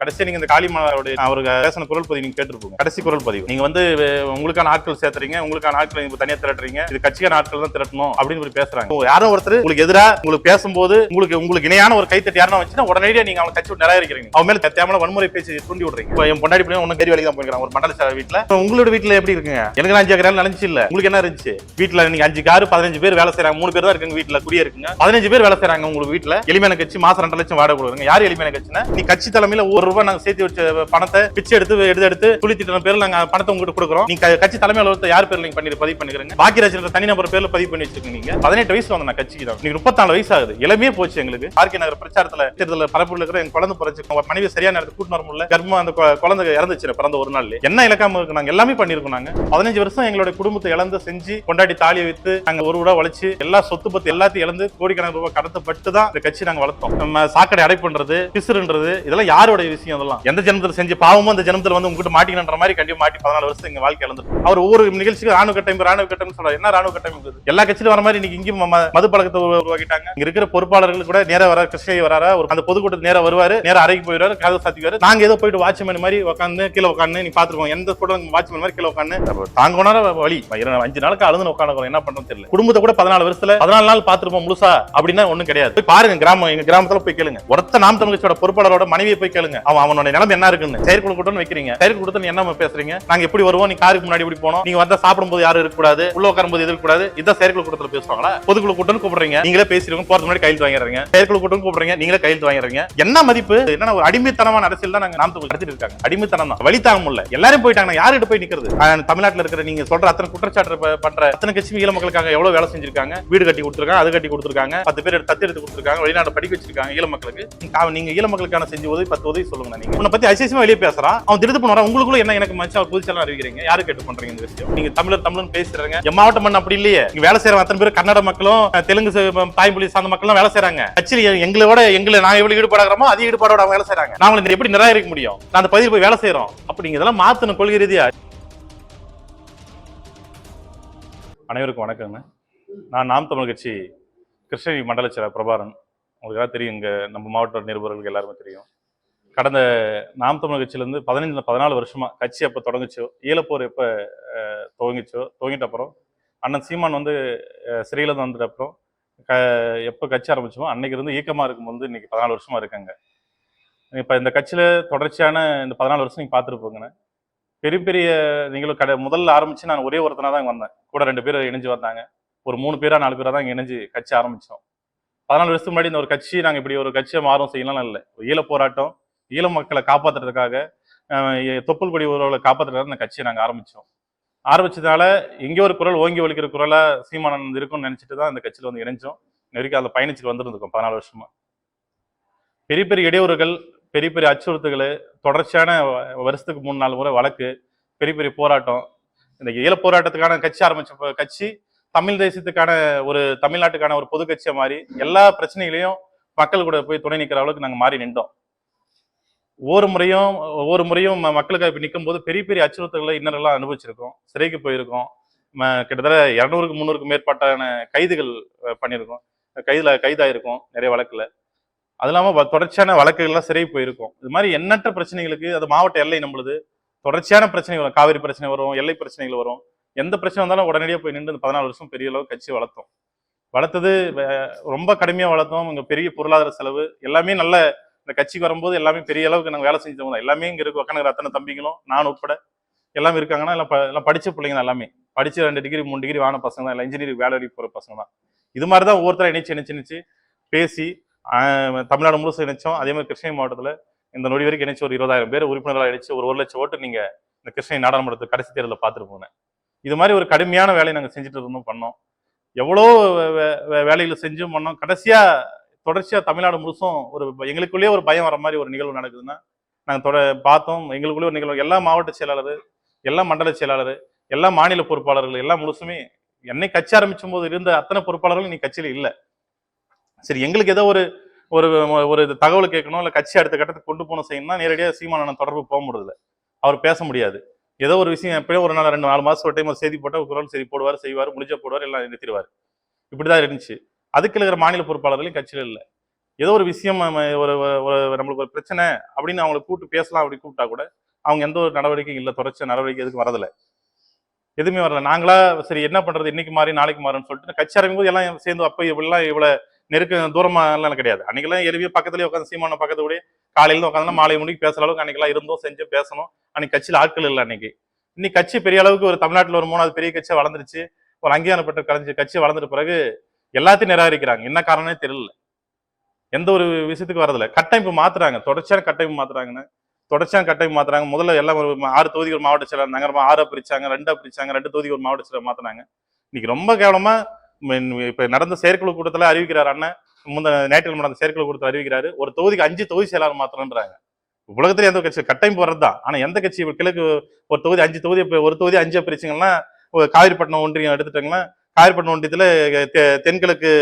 கடைசியா நீங்க இந்த காளிமாவோட அவருக்கு பேசின குரல் பதிவு நீங்க கேட்டிருப்பீங்க. கடைசி குரல் பதிவு நீங்க வந்து உங்களுக்கான ஆட்கள் சேர்த்துறீங்க, உங்களுக்கான ஆட்களை நீங்க தனியா திரட்டுறீங்க, இது கட்சிக்கான ஆட்கள் தான் திரட்டணும் அப்படின்னு பேசுறாங்க. யாரோ ஒருத்தர் உங்களுக்கு எதிராக உங்களுக்கு பேசும்போது உங்களுக்கு இணையான ஒரு கைத்தட்டி யாரும் வச்சுன்னா உடனடியா நீங்க அவங்க கட்சி நிராகரிக்கிறீங்க. அவங்க மேல தேவையான வன்முறை பேசி தூண்டி விடுறீங்க. என் பொண்டாடி பிள்ளை ஒன்னும் பெரிய வேலைக்கு தான் போயிருக்காங்க ஒரு மண்டல சேவை வீட்டுல. உங்களோட வீட்டுல எப்படி இருக்குங்க? எனக்கு 5 ஏக்கர் நினைச்சு இல்ல, உங்களுக்கு என்ன இருந்துச்சு வீட்டுல? நீங்க 5 காரு 15 பேர் வேலை செய்யறாங்க, 3 பேர் தான் இருக்காங்க வீட்டுல, குடியே இருக்குங்க. 15 பேர் வேலை செய்யறாங்க உங்களுக்கு வீட்டுல. எளிமையான கட்சி மாசம் 2 லட்சம் வாடகை கொடுக்குறாங்க. யார் எளிமையான கட்சினா நீ கட்சி தலைமையில ₹1 நாங்க சேர்த்து வச்ச பணத்தை பிச்சை எடுத்து துளித்திட்ட பேர்ல நாங்க பணத்தை உங்களுக்கு கொடுக்குறோம். நீங்க கட்சி தலைமை அலுவலகத்தை யார் பேர்ல நீங்க பதிவு பண்ணிக்கிறீங்க? பாக்கியராஜ் தனிநபர் பேர்ல பதிவு பண்ணி வச்சிருக்கீங்க. நீங்க 18 வயசு வந்த நான் கட்சிக்கு தான், நீங்க 34 வயசு ஆகுது. இளமையே போச்சு எங்களுக்கு. ஆர்கே நகர் பிரச்சாரத்துல தேர்தல் பரப்புல இருக்கிற என் குழந்தை பிறச்சு மனைவி சரியான நேரத்துக்கு கூட்டு வர முடியல, கர்ப்பம் அந்த குழந்தை இறந்துச்சு பிறந்த ஒரு நாள். என்ன இலக்காம இருக்கு? நாங்க எல்லாமே பண்ணிருக்கோம். நாங்க 15 வருஷம் எங்களுடைய குடும்பத்தை இழந்து செஞ்சு கொண்டாடி தாலியை வைத்து நாங்க ஒரு விட வளைச்சு எல்லா சொத்து பத்து எல்லாத்தையும் இழந்து கோடிக்கணக்கான ரூபாய் கடத்தப்பட்டு தான் இந்த கட்சி நாங்க வளர்த்தோம். நம்ம சாக்கடை அடை பண்றது பிசுறுன்றது இதெல்லாம் யாரோட விஷயம்? அதெல்லாம் எந்த ஜென்மத்தில் செஞ்சு பாவமும் அந்த ஜென்மத்தில் வந்து உங்ககிட்ட மாட்டிக்கணுன்ற மாதிரி கண்டிப்பா மாட்டி 14 வருஷம் எங்க வாழ்க்கை இழந்துட்டு அவர் ஒவ்வொரு நிகழ்ச்சிக்கு ராணுவ கட்டமைப்பு சொல்றாரு. என்ன ராணுவ கட்டமைப்பு? எல்லா கட்சியிலும் வர மாதிரி இன்னைக்கு இங்கேயும் மது பழக்கத்தை உருவாக்கிட்டாங்க. இங்க இருக்கிற பொறுப்பாளர்கள் கூட நேரா வர கிருஷ்ணகிரி வராரா, அந்த பொதுக்கூட்டத்துக்கு நேரம் வருவாரு, நேரம் அறைக்கு போயிடுவாரு, கதை சாத்திக்குவாரு. நாங்க ஏதோ போயிட்டு வாட்ச்மேன் மாதிரி உட்காந்து கீழே உட்காந்து நீ பாத்துருக்கோம். எந்த கூட வாட்ச்மேன் மாதிரி கீழே உட்காந்து தாங்க வழி 5 நாளுக்கு அழுது உட்காந்து என்ன பண்றோம் தெரியல. குடும்பத்தை கூட 14 வருஷத்துல 14 நாள் பாத்துருப்போம் முழுசா அப்படின்னா ஒண்ணும் கிடையாது. பாருங்க கிராமம், எங்க கிராமத்துல போய் கேளுங்க. ஒருத்த நாம் தமிழ் கட்சியோட பொறுப்பாளரோட மனைவியை போய் கேளுங்க. அவனோட நிலைமை என்ன இருக்குன்னு. செயற்குழு கூட்டம் வைக்கிறீங்க, செயற்குழு கூட்டத்தில் என்ன பேசுறீங்க? நாங்க எப்படி வருவோம்? நீ காருக்கு முன்னாடி இப்படி போனோம், நீங்க வந்தா சாப்பிடும் போது யாரும் இருக்க கூடாது, உள்ள உட்காரும் போது இருக்க கூடாது. இதான் செயற்குழு கூட்டத்தில் பேசுவாங்களா? பொதுக்குழு கூட்டம் கூப்பிடுறீங்க, நீங்களே பேசிருக்கோம், போறதுக்கு முன்னாடி கையெழுத்து வாங்கிறீங்க. செயற்குழு கூட்டம் கூப்பிடுறீங்க, நீங்களே கையெழுத்து வாங்கிறீங்க. என்ன மதிப்பு? என்ன ஒரு அடிமைத்தனமான அரசியல் தான் நாங்க நாம் தமிழ் நடத்திட்டு இருக்காங்க. அடிமைத்தனம் தான், வழி தாங்க முடியல. எல்லாரும் போயிட்டாங்க, யாருகிட்ட போய் நிக்கிறது? தமிழ்நாட்டில் இருக்கிற நீங்க சொல்ற அத்தனை குற்றச்சாட்டு பண்ற அத்தனை கட்சி ஈழ மக்களுக்காக எவ்வளவு வேலை செஞ்சிருக்காங்க. வீடு கட்டி கொடுத்துருக்காங்க, அது கட்டி கொடுத்துருக்காங்க, 10 பேர் தத்து எடுத்து கொடுத்துருக்காங்க, வெளிநாடு படிக்க வச்சிருக்காங்க ஈழ மக்களுக்கு. நீங்க ஈழ மக்களுக்கான செஞ்சு உதவி 10 உதவி சொல்லுங்க. நீங்க உன்னை பத்தி அசிசமா வெளியே பேசுறான், அவன் திருத்து பண்ணுவான். உங்களுக்குள்ள என்ன எனக்கு மனுஷன் அவர் புதுச்செல்லாம் அறிவிக்கிறீங்க? யாரு கேட்டு பண்றீங்க இந்த விஷயம்? நீங்க தமிழ் பேசுறாங்க. என் மாவட்டம் மண் அப்படி இல்லையே. இங்க வேலை செய்யற அத்தனை பேர் கன்னட மக்களும் தெலுங்கு தாய்மொழி சார்ந்த மக்களும் வேலை செய்யறாங்க. ஆக்சுவலி எங்களை நாங்க எவ்வளவு ஈடுபாடுறோமோ அதே ஈடுபாடோட அவங்க வேலை செய்யறாங்க. நாங்க எப்படி நிராகரிக்க முடியும்? நான் அந்த பகுதியில் போய் வேலை செய்யறோம். அப்படி இதெல்லாம் மாத்தணும் கொள்கை ரீதியா. அனைவருக்கும் வணக்கங்க. நான் நாம் தமிழ் கட்சி கிருஷ்ணகிரி மண்டல செயலர் பிரபாரன். உங்களுக்கு தெரியும், இங்க நம்ம மாவட்ட நிருபர்களுக்கு எல்லாருமே தெரியும். கடந்த நாம் தமிழ் கட்சியிலேருந்து 14 வருஷமா கட்சி எப்போ தொடங்குச்சோ, ஈழப்போர் எப்போ துவங்கிட்ட அப்புறம் அண்ணன் சீமான் வந்து சிறையிலேருந்து வந்துட்ட அப்புறம் எப்போ கட்சி ஆரம்பிச்சோமோ அன்னைக்கு இருந்து இயக்கமாக இருக்கும்போது இன்னைக்கு 14 வருஷமா இருக்காங்க. இப்போ இந்த கட்சியில் தொடர்ச்சியான இந்த 14 வருஷம் நீங்கள் பார்த்துருப்போங்கண்ணே. பெரிய நீங்களும் முதல்ல ஆரம்பிச்சு நான் ஒரே ஒருத்தனா தான் வந்தேன். கூட 2 பேர் இணைஞ்சு வந்தாங்க. ஒரு 3 பேரா 4 பேரா தான் இணைஞ்சு கட்சி ஆரம்பிச்சோம். 14 வருஷத்துக்கு முன்னாடி இந்த ஒரு கட்சி நாங்கள் இப்படி ஒரு கட்சியை மாறும் செய்யலாம் இல்லை. ஈழ போராட்டம், ஈழ மக்களை காப்பாற்றுறதுக்காக, தொப்புள் கொடி உறவுகளை காப்பாற்றுறதுக்காக இந்த கட்சியை நாங்கள் ஆரம்பிச்சதுனால எங்கேயோ ஒரு குரல் ஓங்கி ஒலிக்கிற குரலா சீமானந்த் இருக்கும்னு நினைச்சிட்டு தான் இந்த கட்சியில் வந்து இணைஞ்சோம். நெருக்கி அதில் பயணிச்சுட்டு வந்துருந்துருக்கோம் 14 வருஷமா. பெரிய இடையூறுகள், பெரிய அச்சுறுத்துகள், தொடர்ச்சியான வருஷத்துக்கு 3-4 முறை வழக்கு, பெரிய போராட்டம். இந்த ஈழ போராட்டத்துக்கான கட்சி ஆரம்பிச்ச கட்சி தமிழ் தேசத்துக்கான ஒரு தமிழ்நாட்டுக்கான ஒரு பொது கட்சியை மாறி எல்லா பிரச்சனைகளையும் மக்கள் கூட போய் துணை நிற்கிற அளவுக்கு நாங்கள் மாறி நின்றோம். ஒவ்வொரு முறையும் மக்களுக்கு நிற்கும் போது பெரிய அச்சுறுத்தல்களை இன்னரெல்லாம் அனுபவிச்சிருக்கோம். சிறைக்கு போயிருக்கோம். கிட்டத்தட்ட 200-300க்கும் மேற்பட்டான கைதுகள் பண்ணியிருக்கோம். கைதாயிருக்கும் நிறைய வழக்குல. அது இல்லாமல் தொடர்ச்சியான வழக்குகள்லாம் சிறை போயிருக்கும். இது மாதிரி எண்ணற்ற பிரச்சனைகளுக்கு, அது மாவட்ட எல்லை நம்மளுது, தொடர்ச்சியான பிரச்சனை வரும். காவிரி பிரச்சனை வரும், எல்லை பிரச்சனைகள் வரும். எந்த பிரச்சனை வந்தாலும் உடனடியாக போய் நின்று 14 வருஷம் பெரிய அளவு கட்சி வளர்த்தது ரொம்ப கடுமையாக வளர்த்தோம். இங்கே பெரிய பொருளாதார செலவு எல்லாமே நல்ல. இந்த கட்சிக்கு வரும்போது எல்லாமே பெரிய அளவுக்கு நாங்கள் வேலை செஞ்சவங்க. எல்லாமே இங்கே இருக்கு. உட்காந்து அத்தனை தம்பிங்களும் நான் உட்பட எல்லாமே இருக்காங்கன்னா எல்லாம் படிச்ச பிள்ளைங்க தான். எல்லாமே படிச்சு 2 டிகிரி 3 டிகிரி வாங்கின பசங்க தான். எல்லாம் இன்ஜினியரிங் வேலை வரைக்கும் போகிற பசங்க தான். இது மாதிரி தான் ஒவ்வொருத்தரும் இணைச்சு பேசி தமிழ்நாடு முழுசு இணைச்சோம். அதே மாதிரி கிருஷ்ணகிரி மாவட்டத்தில் இந்த நொடி வரைக்கும் இணைச்சு ஒரு 20,000 பேர் உறுப்பினர்களாக இணைச்சு ஒரு 1 லட்சம் ஓட்டு நீங்க இந்த கிருஷ்ணகிரி நாடாளுமன்றத்து கடைசி தேர்தலில் பார்த்துட்டு போனேன். இது மாதிரி ஒரு கடுமையான வேலையை நாங்கள் செஞ்சுட்டு இருந்தோம், பண்ணோம். எவ்வளோ வேலைகளை செஞ்சும் பண்ணோம். கடைசியா தொடர்ச்சியா தமிழ்நாடு முழுசும் எங்களுக்குள்ளேயே ஒரு பயம் வர மாதிரி ஒரு நிகழ்வு நடக்குதுன்னா நாங்கள் பார்த்தோம். எங்களுக்குள்ளே ஒரு நிகழ்வு, எல்லா மாவட்ட செயலாளர், எல்லா மண்டல செயலாளர், எல்லா மாநில பொறுப்பாளர்கள் எல்லாம் முழுசுமே என்னை கட்சி ஆரம்பிச்சும் போது இருந்த அத்தனை பொறுப்பாளர்கள் நீ கட்சியில இல்லை. சரி, எங்களுக்கு ஏதோ ஒரு தகவல் கேட்கணும், இல்லை கட்சி அடுத்த கட்டத்துக்கு கொண்டு போகணும் செய்யணும்னா நேரடியாக சீமானன் தொடர்பு போக முடியல. அவர் பேச முடியாது. ஏதோ ஒரு விஷயம் எப்பயும் ஒரு நாள் 2-4 மாதம் ஒரு டைம் ஒரு செய்தி போட்டால் ஒரு குரல் செய்தி போடுவார், செய்வார், முடிஞ்சா போடுவார், எல்லாம் நிறுத்திடுவார். இப்படிதான் இருந்துச்சு. அதுக்கு இருக்கிற மாநில பொறுப்பாளர்களையும் கட்சியில் இல்லை. ஏதோ ஒரு விஷயம் ஒரு நம்மளுக்கு ஒரு பிரச்சனை அப்படின்னு அவங்களை கூப்பிட்டு பேசலாம் அப்படி கூப்பிட்டா கூட அவங்க எந்த ஒரு நடவடிக்கையும் இல்லை, தொடர்ச்சி நடவடிக்கை எதுக்கு வரதில்லை, எதுவுமே வரல. நாங்களா சரி என்ன பண்றது, இன்னைக்கு மாறி நாளைக்கு மாறுன்னு சொல்லிட்டு கட்சி ஆரம்பிக்கும் போது எல்லாம் சேர்ந்து அப்போ இவ்வளவு நெருக்க தூரமா எல்லாம் கிடையாது. அன்னைக்கெல்லாம் எருவியே பக்கத்துலயே உட்காந்து சீமான பக்கத்து கூட காலையில உட்காந்து மாலை முடிக்கு பேசுற அளவுக்கு அன்னைக்கெல்லாம் இருந்தோம், செஞ்சோம், பேசணும். அன்னைக்கு கட்சியில் ஆட்கள் இல்லை. அன்னைக்கு இன்னைக்கு கட்சி பெரிய அளவுக்கு ஒரு தமிழ்நாட்டில் ஒரு 3வது பெரிய கட்சியா வளர்ந்துருச்சு, ஒரு அங்கீகாரம் பெற்ற கட்சி வளர்ந்துட்ட பிறகு எல்லாத்தையும் நிராகரிக்கிறாங்க. என்ன காரணமே தெரியல, எந்த ஒரு விஷயத்துக்கு வரதில்லை. கட்டமைப்பு மாத்துறாங்க, தொடர்ச்சியான கட்டமைப்பு மாத்துறாங்கன்னு தொடர்ச்சியான கட்டமைப்பு மாத்துறாங்க. முதல்ல எல்லாம் ஒரு 6 தொகுதிக்கு ஒரு மாவட்ட செயலர் நகரமா 6 பிரிச்சாங்க, 2 பிரிச்சாங்க, 2 தொகுதிக்கு ஒரு மாவட்ட செயலர் மாத்தினாங்க. இன்னைக்கு ரொம்ப கேவலமா இப்ப நடந்த செயற்குழு கூட்டத்துல அறிவிக்கிறார் அண்ணன், ஞாயிற்றுக்கிழமை நடந்த செயற்குழு கூட்டத்தில் அறிவிக்கிறாரு, ஒரு தொகுதிக்கு 5 தொகுதி செயலாளர் மாத்திரன்றாங்க. உலகத்துல எந்த கட்சி கட்டமைப்பு வர்றதுதான், ஆனா எந்த கட்சி கிழக்கு ஒரு தொகுதி 5 தொகுதி, ஒரு தொகுதி 5 பிரிச்சிங்கன்னா காவிரிப்பட்டினம் ஒன்றியம் எடுத்துட்டாங்கன்னா காவிரிப்பட்டினம் ஒன்றியத்துல தென்கிழக்கு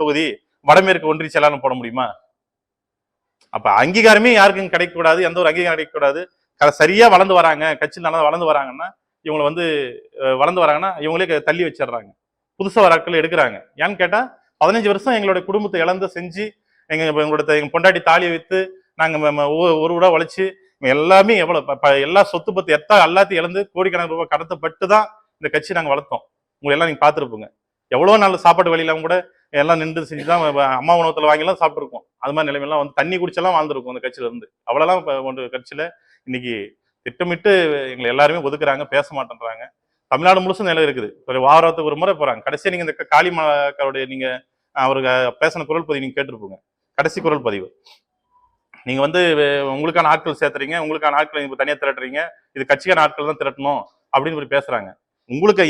தொகுதி வடமேற்கு ஒன்றிய செயலாளர் போட முடியுமா? அப்ப அங்கீகாரமே யாருக்கும் கிடைக்கக்கூடாது, எந்த ஒரு அங்கீகாரம் கிடைக்கக்கூடாது. சரியா வளர்ந்து வராங்க, கட்சியில் நல்லா வளர்ந்து வராங்கன்னா இவங்களை வளர்ந்து வராங்கன்னா இவங்களே தள்ளி வச்சிடுறாங்க, புதுசா வர ஆட்கள் எடுக்கிறாங்க. ஏன்னு கேட்டா 15 வருஷம் எங்களுடைய குடும்பத்தை இழந்து செஞ்சு எங்க பொண்டாட்டி தாலியை வைத்து நாங்க ஒரு விட உழைச்சு எல்லாமே எவ்வளவு எல்லா சொத்து பத்து எல்லாத்தையும் இழந்து கோடிக்கணக்கான ரூபாய் கடத்தப்பட்டு தான் இந்த கட்சி நாங்க வளர்த்தோம். உங்களை எல்லாம் நீங்க பாத்துருப்போங்க. எவ்வளவு நாள் சாப்பாட்டு வழியிலாம் கூட எல்லாம் நின்று செஞ்சுதான் அம்மா உணவத்துல வாங்கிலாம் சாப்பிட்டுருக்கோம். அது மாதிரி நிலைமையெல்லாம் தண்ணி குடிச்செல்லாம் வாழ்ந்துருக்கும் அந்த கட்சியில இருந்து. அவ்வளவுலாம் கட்சியில இன்னைக்கு திட்டமிட்டு எங்களை எல்லாருமே ஒதுக்குறாங்க, பேச மாட்டேன்றாங்க. தமிழ்நாடு முழுசும் நிலை இருக்குது. ஒரு வாரத்துக்கு ஒரு முறை போறாங்க. கடைசியா நீங்க இந்த காளிமாக்காவுடைய நீங்க அவருக்கு பேசின குரல் பதிவு நீங்க கேட்டிருப்பீங்க, கடைசி குரல் பதிவு. நீங்க உங்களுக்கான ஆட்கள் சேர்த்துறீங்க, உங்களுக்கான ஆட்கள் நீங்க தனியா திரட்டுறீங்க, இது கட்சிக்கான ஆட்கள் தான் திரட்டணும் அப்படின்னு பேசுறாங்க.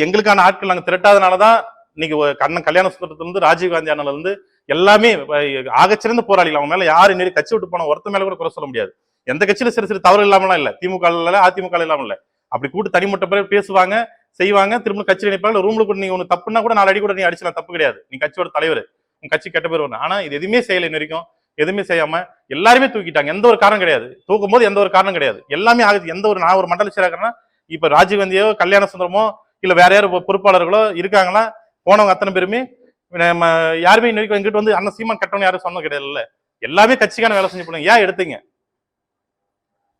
எங்களுக்கான ஆட்கள் நாங்க திரட்டாதனாலதான் இன்னைக்கு கண்ணன் கல்யாண சுந்தரத்துல இருந்து ராஜீவ்காந்தி அண்ணல இருந்து எல்லாமே ஆகச்சிறந்த போராளிகள். அவங்க மேல யாரு இன்னும் கட்சி விட்டு போன ஒருத்த மேல கூட குறை சொல்ல முடியாது. எந்த கட்சியில சிறு சிறு தவறு இல்லாமலாம் இல்ல, திமுக அதிமுக இல்லாம இல்ல. அப்படி கூட்டு தனிமட்ட பேர் பேசுவாங்க, செய்வாங்க, திரும்ப கட்சியில் நினைப்பாங்க. ரூம்ல கூட நீங்க ஒண்ணு தப்புன்னா கூட 4 அடி கூட நீ அடிச்சலாம், தப்பு கிடையாது. நீ கட்சியோட தலைவர், உங்க கட்சி கெட்ட பேர் ஒண்ணு. ஆனா இது எதுவுமே செய்யல, இன்ன வரைக்கும் எதுவுமே செய்யாம எல்லாருமே தூக்கிட்டாங்க. எந்த ஒரு காரணம் கிடையாது, தூக்கும் போது எந்த ஒரு காரணம் கிடையாது, எல்லாமே ஆகுது. நான் ஒரு மண்டல செயலாளர்னா இப்ப ராஜீவ்காந்தியோ கல்யாண சுந்தரமோ இல்ல வேற யாரும் பொறுப்பாளர்களோ இருக்காங்களா? போனவங்க அத்தனை பேருமே யாருமே இன்னைக்கு எங்கிட்ட அண்ணன் சீமான் கட்டணும் யாரும் சொன்னது கிடையாது. எல்லாமே கட்சிக்கான வேலை செஞ்சு போனீங்க. ஏன் எடுத்தீங்க?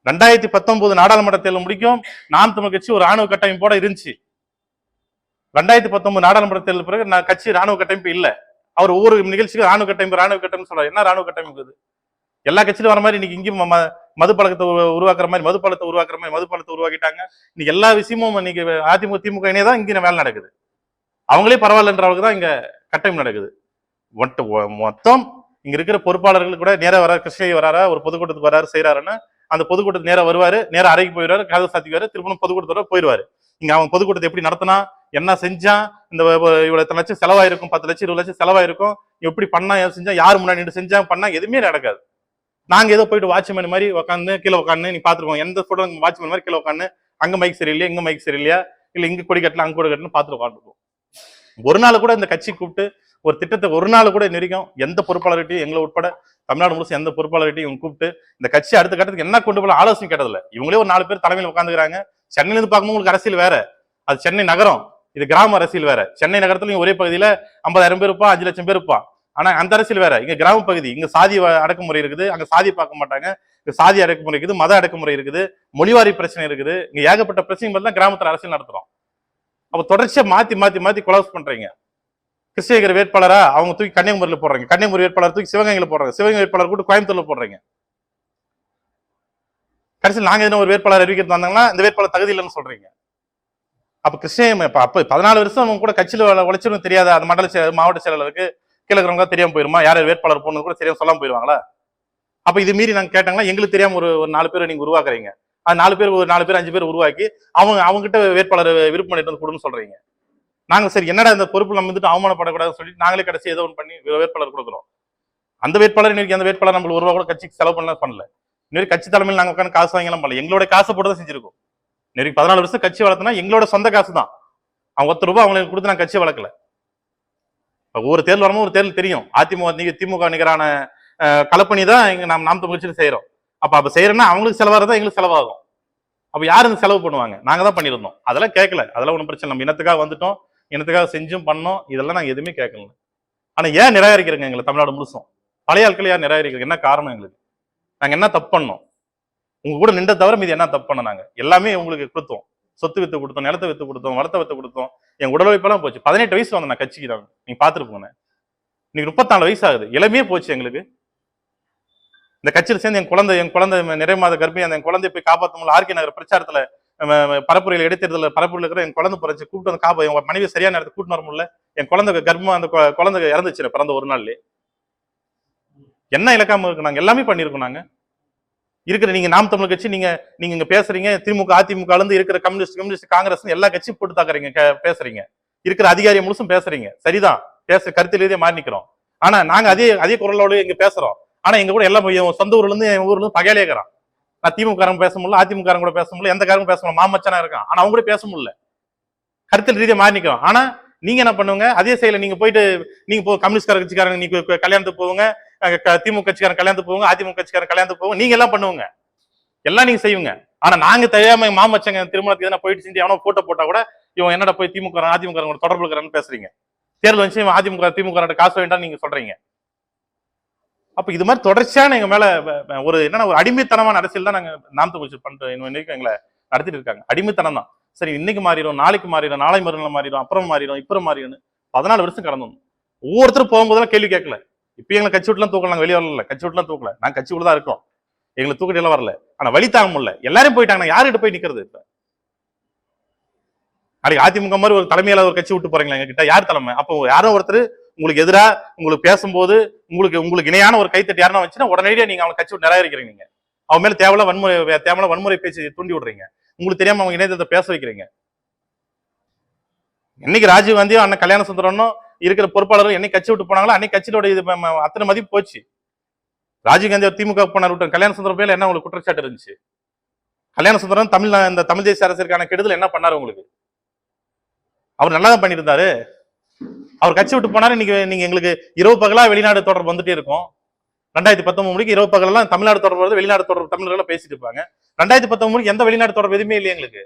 2019 நாடாளுமன்ற தேர்தல் முடிக்கும் நாம் தமிழ் கட்சி ஒரு ராணுவ கட்டமைப்போட இருந்துச்சு. 2019 நாடாளுமன்ற தேர்தல் பிறகு கட்சி ராணுவ கட்டமைப்பு இல்ல. அவர் ஒவ்வொரு நிகழ்ச்சிக்கு ராணுவ கட்டமைப்பு சொல்றாரு. என்ன ராணுவ கட்டமைப்பு? எல்லா கட்சியிலும் வர மாதிரி இன்னைக்கு இங்கேயும் மது பழக்கத்தை உருவாக்குற மாதிரி மது பழத்தை உருவாக்கிட்டாங்க. இன்னைக்கு எல்லா விஷயமும் இன்னைக்கு அதிமுக திமுக இணையதான் இங்க வேலை நடக்குது. அவங்களே பரவாயில்லன்ற அளவுக்கு தான் இங்க கட்டமைப்பு நடக்குது. மொத்தம் இங்க இருக்கிற பொறுப்பாளர்கள் கூட நேரம் வர கிருஷ்ணகிரி வராரா, ஒரு பொதுக்கூட்டத்துக்கு வராரு செய்யறாருன்னா அந்த பொதுக்கூட்டத்துக்கு நேரம் வருவாரு, நேரம் அறைக்கு போயிடுவாரு, கதவு சாத்திக்குவாரு, திரும்ப பொதுக்கூட்டத்தோட போயிடுவாரு. இங்க அவன் பொதுக்கூட்டத்தை எப்படி நடத்தினா, என்ன செஞ்சான், இந்த இவ்வளவு லட்சம் செலவாயிருக்கும், 10 லட்சம் 20 லட்சம் செலவாயிருக்கும், எப்படி பண்ணா செஞ்சா, யார் முன்னாடி செஞ்சா பண்ணா எதுவுமே நடக்காது. நாங்க ஏதோ போயிட்டு வாட்ச்மேன் மாதிரி உட்காந்து கீழே உட்காந்து நீ பாத்துருக்கோம். எந்த போட்டோ வாட்ச்மேன் மாதிரி கீழே உட்காந்து அங்க மைக் சரியில்லையா, இங்க மைக் சரியில்லையா, இல்ல இங்க கொடி கட்டலாம் அங்க கொடி கட்டணும் பாத்துட்டு உட்காந்துருக்கோம். ஒரு நாள் கூட இந்த கட்சி கூப்பிட்டு ஒரு திட்டத்தை ஒரு நாள் கூட நெருக்கம் எந்த பொறுப்பாளர்கிட்டையும் எங்களை உட்பட தமிழ்நாடு முழுசும் எந்த பொறுப்பாளர்கிட்டையும் இவங்க கூப்பிட்டு இந்த கட்சி அடுத்த கட்டத்துக்கு என்ன கொண்டு போல ஆலோசனை கேட்டதில்ல. இவங்களே ஒரு 4 பேர் தலைமையில் உட்காந்துக்கிறாங்க. சென்னையில இருந்து பார்க்கும்போது உங்களுக்கு அரசியல் வேற, அது சென்னை நகரம், இது கிராம அரசியல் வேற. சென்னை நகரத்துல ஒரே பகுதியில 50,000 பேர் இருப்பான், 5 லட்சம் பேர் இருப்பான். ஆனா அந்த அரசியல் வேற. இங்க கிராம பகுதி, இங்க சாதி அடக்குமுறை இருக்குது, அங்க சாதி பார்க்க மாட்டாங்க. இங்க சாதி அடக்குமுறை இருக்குது, மத அடக்குமுறை இருக்குது, மொழிவாரி பிரச்சனை இருக்குது. இங்க ஏகப்பட்ட பிரச்சனை தான் கிராமத்துல அரசியல் நடத்துறோம். அப்ப தொடர்ச்சியா மாத்தி மாத்தி மாத்தி கொலாப்ஸ் பண்றீங்க. கிருஷ்ணகிரி வேட்பாளரா அவங்க தூக்கி கன்னியாகுமரியில போடுறாங்க, கன்னியாகுமரி வேட்பாளர் தூக்கி சிவகங்கையில போடுறாங்க, சிவகங்கை வேட்பாளர் கூட கோயம்புத்தூர்ல போடுறீங்க. கடைசியில் நாங்க என்ன ஒரு வேட்பாளர் அறிவிக்கிறது வந்தாங்கன்னா இந்த வேட்பாளர் தகுதி இல்லைன்னு சொல்றீங்க. அப்ப கிருஷ்ணகிரி அப்ப 14 வருஷம் அவங்க கூட கட்சியில உழைச்சிடும் தெரியாத அந்த மண்டல மாவட்ட செயலாளருக்கு கீழே தெரியாம போயிருமா, யார் வேட்பாளர் போனது கூட தெரியாம சொல்லாம போயிருவாங்களா? அப்ப இது மீறி நாங்க கேட்டாங்கன்னா எங்களுக்கு தெரியாம ஒரு 4 பேரை நீங்க உருவாக்குறீங்க. அது 4 பேர் 5 பேர் உருவாக்கி அவங்க கிட்ட வேட்பாளர் விருப்பம் பண்ணிட்டு கொடுன்னு சொல்றீங்க. நாங்க சரி என்னடா இந்த பொறுப்பு நம்ம வந்துட்டு அவமானப்படக்கூடாதுன்னு சொல்லிட்டு நாங்களே கடைசி ஏதோ ஒன்று பண்ணி வேட்பாளர் கொடுக்குறோம். அந்த வேட்பாளர் இன்னைக்கு அந்த வேட்பாளர் நம்ம 1 ரூபா கூட கட்சிக்கு செலவு பண்ணல. இன்னைக்கு கட்சி தலைமையில் நாங்க உட்காந்து காசு வாங்கலாம் பண்ணல, எங்களோட காசை போட்டு தான் செஞ்சிருக்கோம். இன்னைக்கு 14 வருஷம் கட்சி வளர்த்தனா எங்களோட சொந்த காசு தான். அவங்க 10 ரூபாய் அவங்களுக்கு கொடுத்து நான் கட்சியை வளர்க்கல. ஒவ்வொரு தேர்தல் வரும்போது ஒரு தேர்தல் தெரியும், அதிமுக திமுக நிகரான கலப்பணி தான் இங்க நாம் தமிழ் செய்யறோம். அப்ப செய்யறோம்னா அவங்களுக்கு செலவாகிறதா எங்களுக்கு செலவாகும். அப்ப யாரு இந்த செலவு பண்ணுவாங்க? நாங்க தான் பண்ணிருந்தோம். அதெல்லாம் கேட்கல, அதெல்லாம் ஒன்றும் பிரச்சனை. நம்ம இனத்துக்காக வந்துட்டோம், இனத்துக்காக செஞ்சும் பண்ணோம், இதெல்லாம் நாங்க எதுவுமே கேட்கல. ஆனா ஏன் நிராகரிக்கிறீங்க எங்களை தமிழ்நாடு முழுசும்? பழைய ஆட்கள் யார் நிராகரிக்கிறது? என்ன காரணம்? எங்களுக்கு நாங்க என்ன தப்பு பண்ணோம்? உங்க கூட நின்ற தவிர மீது என்ன தப்பு பண்ண? நாங்க எல்லாமே உங்களுக்கு கொடுத்தோம். சொத்து வித்து கொடுத்தோம், நிலத்தை வித்து கொடுத்தோம், வளத்தை வித்து கொடுத்தோம். என் உடல் உழைப்பெல்லாம் போச்சு. 18 வயசுல வந்தேன் நான் கட்சிக்கு தான். நீங்க பாத்துட்டு போனேன். இன்னைக்கு 34 வயசு ஆகுது. இளமையே போச்சு எங்களுக்கு. இந்த கட்சியில் சேர்ந்து என் குழந்தை நிறைய மாத கர்ப்பிணி, அந்த என் குழந்தைய போய் காப்பாற்ற முடியல. ஆர்கே நகர் பிரச்சாரத்துல பரப்புரையில் இடைத்தேர்தல பரப்புரையில் இருக்கிற என் குழந்தை பிறச்சு கூப்பிட்டு வந்து என் மனைவி சரியான நேரத்துக்கு கூட்டிட்டு வர முடியல. என் குழந்தை கர்ப்பம், அந்த குழந்தை இறந்துச்சு பிறந்த ஒரு நாள்லயே. என்ன இலக்காம இருக்கு? நாங்க எல்லாமே பண்ணிருக்கோம். நாங்க இருக்கிற நீங்க நாம் தமிழ் கட்சி, நீங்க இங்க பேசுறீங்க, திமுக அதிமுக இருந்து இருக்கிற கம்யூனிஸ்ட் காங்கிரஸ் எல்லா கட்சியும் போட்டு தாக்குறீங்க, பேசுறீங்க, இருக்கிற அதிகாரியை முழுசும் பேசுறீங்க. சரிதான், கருத்து ரீதியா மாறி நிக்கிறோம். ஆனா நாங்க அதே குரலோடு இங்க பேசுறோம். ஆனா எங்க கூட எல்லாம் சொந்த ஊர்ல இருந்து என் ஊர்ல இருந்து பகையிலே இருக்கிறான். நான் திமுக பேச முடியல, அதிமுக கூட பேச முடியல, எந்த காரங்க பேச முடியல, மாமச்சனா இருக்கான். ஆனா அவங்க கூட பேச முடியல, கருத்து ரீதியா மாறி நிக்கிறோம். ஆனா நீங்க என்ன பண்ணுவீங்க? அதே செயல நீங்க போயிட்டு நீங்க கம்யூனிஸ்ட் கட்சிக்காரங்க நீங்க கல்யாணத்துக்கு போவீங்க, திமுக கட்சிக்காரன் கல்யாணத்துக்கு போவாங்க, அதிமுக கட்சிக்காரன் கல்யாணத்துக்கு போவாங்க, நீங்க எல்லாம் பண்ணுவீங்க, எல்லாம் நீங்க செய்வீங்க. ஆனா நாங்க தெரியாம மாமச்சங்க திருமணத்துக்கு எதனா போயிட்டு செஞ்சு அவனோ போட்டோ போட்டா கூட இவன் என்னடா போய் திமுக அதிமுக தொடர்பு இருக்கிறான்னு பேசுறீங்க. தேர்தல் வந்து அதிமுக திமுக காசு வேண்டாம்னு நீங்க சொல்றீங்க. அப்ப இது மாதிரி தொடர்ச்சியான எங்க மேல ஒரு என்னன்னா ஒரு அடிமைத்தனமான அரசியல் தான் நாங்க நாம் தமிழ் பண்றோம். எங்களை நடத்திட்டு இருக்காங்க. அடிமைத்தனம் தான். சரி, இன்னைக்கு மாறிடும், நாளைக்கு மாறிடும், நாளை மறுநாள் மாறிடும், அப்புறம் மாறிடும், இப்புறம் மாறிடும். 14 வருஷம் கடந்தோம். ஒவ்வொருத்தரும் போகும்போதெல்லாம் கேள்வி கேட்கல. இப்ப எங்களை கட்சி விட்டுலாம் தூக்கல, நாங்க வெளியே வரல, கட்சி விட்டுலாம் தூக்கல, நாங்க கட்சி விட்டு தான் இருக்கோம். எங்களை தூக்கிட்டு எல்லாம் வரல. ஆனா வழி தாங்க முடியல, எல்லாரும் போயிட்டாங்க. யாருகிட்ட போய் நிக்கிறது? இப்ப நாளைக்கு அதிமுக மாதிரி ஒரு தலைமையில ஒரு கட்சி விட்டு போறீங்களா எங்க கிட்ட? யார் தலைமை? அப்போ யாரோ ஒருத்தர் உங்களுக்கு எதிராக உங்களுக்கு பேசும்போது உங்களுக்கு இணையான ஒரு கைத்தட்டி யாருன்னா வச்சுன்னா உடனடியாக நீங்க அவங்க கட்சி விட்டு நிராகரிக்கிறீங்க. நீங்க அவங்க மேல தேவையில்ல வன்முறை பேச்சு தூண்டி விடுறீங்க. உங்களுக்கு தெரியாம அவங்க இணையத்தை பேச வைக்கிறீங்க. என்னைக்கு ராஜீவ் காந்தியும் அண்ணன் கல்யாண சுந்தரனும் இருக்கிற பொறுப்பாளர்கள் என்னைக்கு கட்சி விட்டு போனாங்களோ அன்னைக்கு கட்சியோட இது அத்தனை மதிப்பு போச்சு. ராஜீவ் காந்தி திமுக போனார் விட்டு கல்யாண சுந்தரம் பேர்ல என்ன உங்களுக்கு குற்றச்சாட்டு இருந்துச்சு? கல்யாண சுந்தரம் இந்த தமிழ் தேசிய அரசியலுக்கான கெடுதல் என்ன பண்ணாரு உங்களுக்கு? அவர் நல்லா தான் பண்ணியிருந்தாரு. அவர் கட்சி விட்டு போனாரு. நீங்க எங்களுக்கு இரவு பகலா வெளிநாடு தொடர்பு வந்துட்டே இருக்கும். 2019 முடிக்கு இரவு பகலாம் தமிழ்நாடு தொடர்பு வருது, வெளிநாடு தொடர்பு தமிழர்கள் பேசிட்டு இருப்பாங்க. 2019 முடிக்கு எந்த வெளிநாடு தொடர்பு எதுவுமே இல்லையா எங்களுக்கு?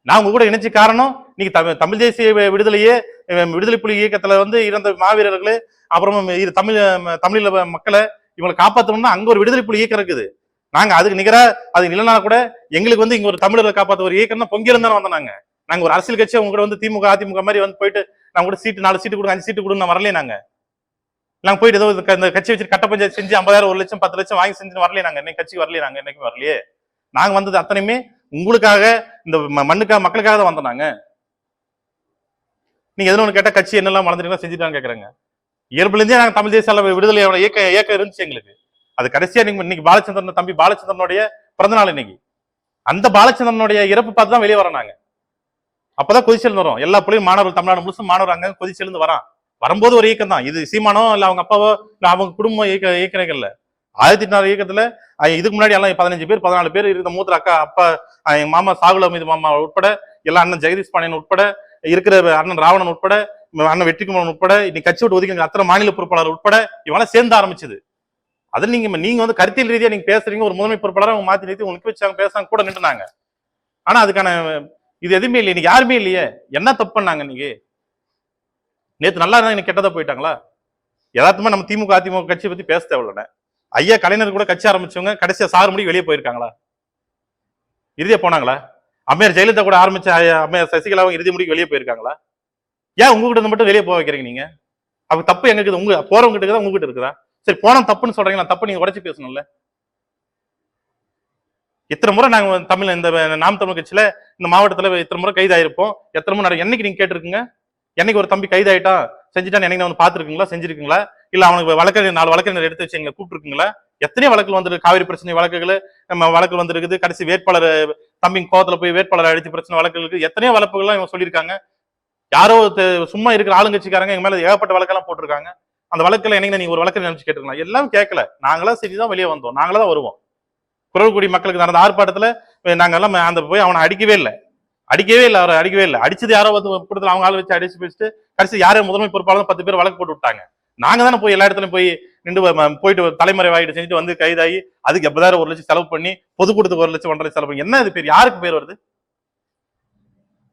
நான் உங்க கூட இணைச்சு காரணம் நீங்க தமிழ் தேசிய விடுதலை புலி இயக்கத்துல இருந்த மாவீரர்களே, அப்புறம் தமிழ் மக்களை இவங்களை காப்பாற்றணும்னா அங்க ஒரு விடுதலை புலி இயக்கம் இருக்குது. நாங்க அதுக்கு நிகரா அது இல்லைனா கூட எங்களுக்கு இங்க ஒரு தமிழரை காப்பாற்ற ஒரு இயக்கம் தான் பொங்கியிருந்தானே வந்தோம். நாங்க ஒரு அரசியல் கட்சி உங்க கூட திமுக அதிமுக மாதிரி போயிட்டு நாங்க கூட சீட்டு 4 சீட்டு கொடுங்க 5 சீட்டு கொடுங்க வரலையே. நாங்க போயிட்டு ஏதோ இந்த கட்சி வச்சு கட்ட பஞ்சாயத்து செஞ்சு 50,000 1 லட்சம் 10 லட்சம் வாங்கி செஞ்சு வரலையே. நாங்க என்னைக்கு கட்சி வரலையே. நாங்க என்னைக்கும் வரலையே. நாங்க வந்தது அத்தனையுமே உங்களுக்காக, இந்த மண்ணுக்காக மக்களுக்காக தான் வந்தோம். நாங்க நீங்க எதுவும் ஒண்ணு கேட்டா கட்சி என்னெல்லாம் வளர்ந்துருக்கா செஞ்சுட்டான்னு கேக்குறாங்க. இயல்புல இருந்தே நாங்க தமிழ் தேசிய விடுதலை இயக்கம் இருந்துச்சு எங்களுக்கு. அது கடைசியா நீங்க இன்னைக்கு பாலச்சந்திரன் தம்பி பாலச்சந்திரனுடைய பிறந்த நாள் இன்னைக்கு. அந்த பாலச்சந்திரனுடைய இறப்பு பார்த்து தான் வெளியே வரோம். நாங்க அப்பதான் கொதிச்செழுந்து வரும். எல்லா புள்ளையும் மாணவர்கள் தமிழ்நாடு முழுசும் மாணவர் அங்க கொதிச்செழுந்து வரான். வரும்போது ஒரு இயக்கம் தான் இது. சீமானோ இல்ல அவங்க அப்பாவோ இல்ல அவங்க குடும்ப இயக்கங்கள்ல 1800 இயக்கத்துல இதுக்கு முன்னாடி எல்லாம் 15 பேர் 14 பேர் இருந்த மூத்த அக்கா அப்பா எங்க மாமா சாகுல மீது மாமா உட்பட எல்லா அண்ணன் ஜெகதீஷ் பாண்டியன் உட்பட இருக்கிற அண்ணன் ராவணன் உட்பட அண்ணன் வெற்றிக்குமரன் உட்பட இன்னைக்கு கட்சி விட்டு ஒதுக்கி அத்தனை மாநில பொறுப்பாளர் உட்பட இவங்களாம் சேர்ந்து ஆரம்பிச்சது. அதில் நீங்க கருத்தியல் ரீதியா நீங்க பேசுறீங்க. ஒரு முதன்மை பொறுப்பாளர் அவங்க மாத்தி நிறுத்தி உங்களுக்கு வச்சாங்க, பேசாங்க, கூட நின்றுனாங்க. ஆனா அதுக்கான இது எதுவுமே இல்லை. இன்னைக்கு யாருமே இல்லையே. என்ன தப்பு பண்ணாங்க? இன்னைக்கு நேற்று நல்லா இருந்தா இன்னைக்கு கெட்டதா போயிட்டாங்களா? யதார்த்தமா நம்ம திமுக அதிமுக கட்சியை பத்தி பேச தேவையில்ல. ஐயா கலைஞர் கூட கட்சி ஆரம்பிச்சவங்க கடைசியா சாறு முடி வெளியே போயிருக்காங்களா? இறுதியா போனாங்களா? அம்மையார் ஜெயலலிதா கூட ஆரம்பிச்ச அம்மையார் சசிகலாவும் இறுதி முடிக்கு வெளியே போயிருக்காங்களா? ஏன் உங்ககிட்ட மட்டும் வெளியே போக வைக்கிறீங்க நீங்க? அப்ப தப்பு எங்க இருக்குது? உங்க போறவங்க கிட்ட உங்ககிட்ட இருக்குதா? சரி, போன தப்புன்னு சொல்றீங்களா? தப்பு நீங்க உடைச்சு பேசணும்ல. இத்தனை முறை நாங்க இந்த நாம் தமிழ் கட்சியில இந்த மாவட்டத்துல இத்தனை முறை கைதாயிருப்போம். எத்தனை முறை என்னைக்கு நீங்க கேட்டிருக்குங்க? என்னைக்கு ஒரு தம்பி கைதாயிட்டான் செஞ்சுட்டான் என்னைக்கு பாத்துருக்கீங்களா? செஞ்சிருக்கீங்களா? இல்ல அவனுக்கு வழக்கறிஞர் 4 வழக்கறிஞர் எடுத்து வச்சு எங்களை கூப்பிட்டுருக்கீங்களா? எத்தனையோ வழக்குகள் வந்துருக்கு. காவிரி பிரச்சனை வழக்குகள் நம்ம வழக்கு வந்துருக்குது. கடைசி வேட்பாளர் தம்பி கோவத்துல போய் வேட்பாளர் அடிச்சு பிரச்சனை வழக்குகளுக்கு எத்தனையோ வழக்குகள்லாம் இவங்க சொல்லியிருக்காங்க. யாரோ சும்மா இருக்கிற ஆளுங்கட்சிக்காரங்க எங்க மேல ஏகப்பட்ட வழக்கெல்லாம் போட்டிருக்காங்க. அந்த வழக்குல என்னைக்கு நீங்க ஒரு வழக்கு நினைச்சு கேட்டுருக்கலாம். எல்லாம் கேட்கல. நாங்களா சரிதான் வெளியே வந்தோம். நாங்களா தான் வருவோம். குரல்குடி மக்களுக்கு நடந்த ஆர்ப்பாட்டத்துல நாங்க எல்லாம் அந்த போய் அவனை அடிக்கவே இல்லை. அவரை அடிக்கவே இல்லை. அடிச்சது யாரோ கூட்டத்தில் அவங்க ஆள் வச்சு அடிச்சு பேசிட்டு கடைசி யாரும் முதன்மை பொறுப்பாளர் 10 பேர் வழக்கு போட்டு விட்டாங்க. நாங்க தானே போய் எல்லா இடத்துலயும் போய் போயிட்டு தலைமறைவாயிட்டு செஞ்சுட்டு கைதாகி அதுக்கு 70,000 1 லட்சம் செலவு பண்ணி பொதுக்கூட்டத்துக்கு 1 லட்சம் 1.5 செலவு பண்ணி என்ன இது பேர்? யாருக்கு பேர் வருது?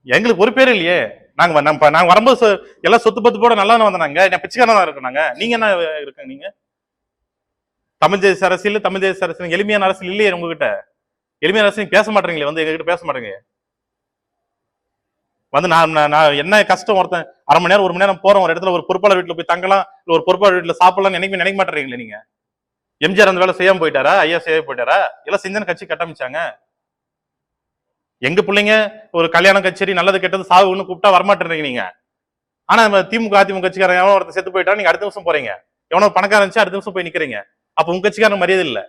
எங்களுக்கு ஒரு பேர் இல்லையே. நாங்க வரும்போது எல்லாம் சொத்து பத்து போட நல்லா வந்தாங்க. பிச்சைக்காரனா இருக்கோம். நீங்க என்ன இருக்கீங்க? நீங்க தமிழ் தேச அரசியல், தமிழ் தேச அரசியல் எளிமையான அரசியல் இல்லையே உங்ககிட்ட. எளிமையான அரசியல் பேச மாட்டீங்களே, வந்து எங்ககிட்ட பேச மாட்டேங்க. வந்து நான் என்ன கஷ்டம், ஒருத்தன் அரை மணி நேரம் 1 மணி நேரம் போறோம் ஒரு இடத்துல, ஒரு பொறுப்பாளர் வீட்டுல போய் தங்கலாம், இல்ல ஒரு பொறுப்பாளர் வீட்டுல சாப்பிடலாம் நினைக்க மாட்டேறீங்களே நீங்க. எம்ஜிஆர் அந்த வேலை செய்யாம போயிட்டாரா? ஐயா செய்யாம போயிட்டாரா? எல்லாம் செஞ்சான கட்சி கட்டமைச்சாங்க. எங்க பிள்ளைங்க ஒரு கல்யாணம் கச்சேரி நல்லது கெட்டது சாவுன்னு கூப்பிட்டா வரமாட்டேறீங்க நீங்க. ஆனா திமுக அதிமுக கட்சிக்காரன் எவனோ ஒருத்தர் செத்து போயிட்டா நீங்க அடுத்த நிமிஷம் போறீங்க. எவனோ பணக்காரன் இருந்துச்சு அடுத்த நிமிஷம் போய் நிக்கிறீங்க. அப்ப உங்க கட்சிக்காரன் மரியாதை இல்ல.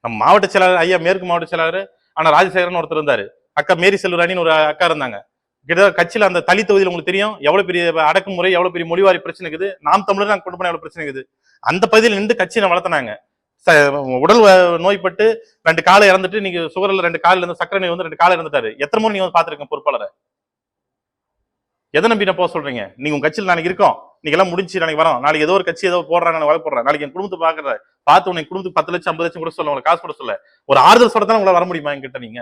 நம்ம மாவட்ட செயலாளர் ஐயா, மேற்கு மாவட்ட செயலாளர் ஆனா ராஜசேகரன் ஒருத்தர் இருந்தாரு, அக்கா மேரி செல்வராணின்னு ஒரு அக்கா இருந்தாங்க. கிட்ட கட்சியில அந்த தலி தொகுதியில் உங்களுக்கு தெரியும் எவ்வளவு பெரிய அடக்குமுறை, எவ்வளவு பெரிய மொழிவாரி பிரச்சனை இருக்குது. நாம் தமிழர் நாங்க கொண்டு போன எவ்வளவு பிரச்சனை இருக்குது. அந்த பகுதியில் நின்று கட்சியை வளர்த்தினாங்க. உடல் நோய்பட்டு 2 காலை இறந்துட்டு, நீங்க சுகர்ல 2 காலில் இருந்து சக்கரை நோய் வந்து 2 காலை இறந்துட்டாரு. எத்தனை முறை நீங்க வந்து பாத்துருக்கீங்க பொறுப்பாளரை? எதை நம்பி நான் போக சொல்றீங்க? நீங்க உங்க கட்சியில் நாளைக்கு இருக்கோம், நீங்க எல்லாம் முடிஞ்சு நாளைக்கு வரோம், நாளைக்கு ஏதோ ஒரு கட்சி ஏதோ போடுறாங்க, நான் போடுறேன், நாளைக்கு என் குடும்பத்தை பாக்குற பார்த்து உனக்கு குடும்பத்துக்கு 10 லட்சம் 50 லட்சம் கூட சொல்ல, உங்களுக்கு காசு கூட சொல்ல, ஒரு ஆறுதல் சொல்ல தான் உங்களால வர முடியுமா என்கிட்ட நீங்க?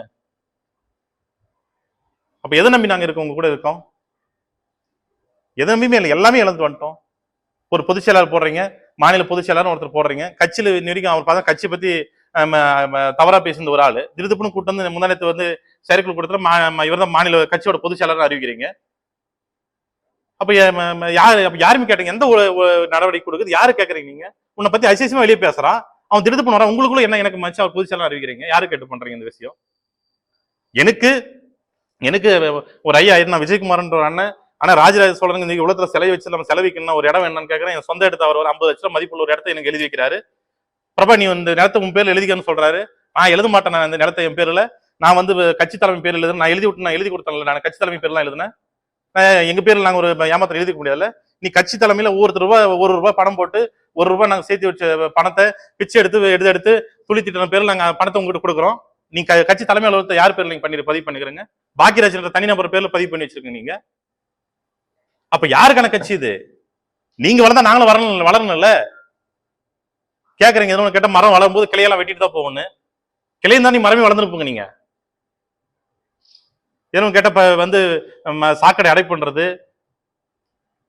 அப்ப எதை நம்பி நாங்க இருக்கோம், உங்க கூட இருக்கோம்? எதை நம்பியுமே இல்லை, எல்லாமே இழந்து வந்துட்டோம். ஒரு பொதுச் செயலாளர் போடுறீங்க, மாநில பொதுச் செயலாளர் ஒருத்தர் போடுறீங்க, கட்சியில நெருக்கம் அவர் பார்த்தா கட்சி பத்தி தவறா பேசுன ஒரு ஆளு திருதுப்புன்னு கூட்டு வந்து முந்தானத்தை வந்து செயற்குழு கூட்டத்தில் இவர் தான் மாநில கட்சியோட பொதுச் செயலாளர் அறிவிக்கிறீங்க. அப்ப யாருமே கேட்டீங்க? எந்த நடவடிக்கை கொடுக்குது? யாரு கேட்கறீங்க? நீங்க உன்னை பத்தி அசிசமா வெளியே பேசுறான், அவன் திருது பண்ணுவான், உங்களுக்குள்ள என்ன எனக்கு மச்சா அவர் பொதுச் செயலாளர் அறிவிக்கிறீங்க? யாரு கேட்டு பண்றீங்க இந்த விஷயம்? எனக்கு எனக்கு ஒரு ஐயா நான் விஜயகுமார்ன்ற ஒரு அண்ணன், ஆனா ராஜராஜ சோழனுக்கு நீங்க உலகத்துல சிலை வச்சு நம்ம செலவிக்கணும் ஒரு இடம் என்னன்னு கேட்கறேன். என் சொந்த இடத்த அவர் ஒரு 50 லட்சம் மதிப்புள்ள ஒரு இடத்த எனக்கு எழுதி வைக்கிறாரு. பிரபா நீ இந்த நிலத்தை உன் பேர்ல எழுதிக்கன்னு சொல்றாரு. நான் எழுத மாட்டேன், நான் இந்த நிலத்தை என் பேர்ல நான் வந்து கட்சி தலைமை பேர் எழுதுறேன். நான் எழுதி கொடுத்தேன், நான் கட்சி தலைமை பேர்லாம் எழுதுனேன். எங்க பேர்ல நாங்க ஒரு ஏமாத்திரம் எழுதிக்க முடியாதுல்ல. நீ கட்சி தலைமையில ஒவ்வொரு ரூபாய் பணம் போட்டு ₹1 நாங்க சேர்த்து வச்ச பணத்தை பிச்சை எடுத்து துளித்திட்ட பேர்ல நாங்க பணத்தை உங்ககிட்ட கொடுக்குறோம். நீ கட்சி தலைமை அலுவலகத்தை யார் பேர்ல நீங்க பதிவு பண்ணிக்கிறீங்க? பாக்கியராஜ் தனிநபர் பேர்ல பதிவு பண்ணி வச்சிருக்கீங்க நீங்க. அப்ப யாருக்கான கட்சி இது? நீங்க வளர்ந்தா நாங்களும் வளரணும்ல. கேக்குறீங்க எதுவும் கேட்ட மரம் வளரும் போது கிளையெல்லாம் வெட்டிட்டு தான் போகணும். கிளையும் தான் நீ மரமே வளர்ந்துருப்பீங்க நீங்க. எதுவும் கேட்ட வந்து சாக்கடை அடை பண்றது,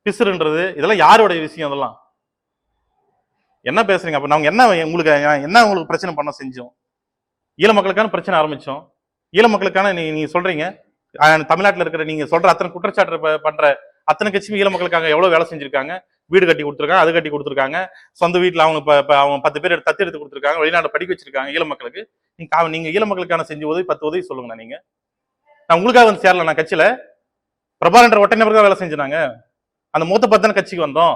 பிசுறுன்றது, இதெல்லாம் யாருடைய விஷயம்? அதெல்லாம் என்ன பேசுறீங்க? அப்ப நாங்க என்ன உங்களுக்கு பிரச்சனை பண்ண செஞ்சோம்? ஈழ மக்களுக்கான பிரச்சனை ஆரம்பிச்சோம். ஈழ மக்களுக்கான நீங்க சொல்றீங்க தமிழ்நாட்டில் இருக்கிற நீங்க சொல்ற அத்தனை குற்றச்சாட்டு பண்ற அத்தனை கட்சியும் ஈழ மக்களுக்காக எவ்வளவு வேலை செஞ்சிருக்காங்க. வீடு கட்டி கொடுத்துருக்காங்க, அது கட்டி கொடுத்துருக்காங்க, சொந்த வீட்டுல அவங்க அவங்க 10 பேர் தத்து எடுத்து கொடுத்துருக்காங்க, வெளிநாடு படிக்க வச்சிருக்காங்க ஈழ மக்களுக்கு. நீங்க ஈழ மக்களுக்கான செஞ்ச உதவி 10 உதவி சொல்லுங்க. நீங்க நான் உங்களுக்காக வந்து சேரல, நான் கட்சியில பிரபாகரன்ற ஒட்டை நபருக்காக வேலை செஞ்சாங்க. அந்த மூத்த 10 கட்சிக்கு வந்தோம்.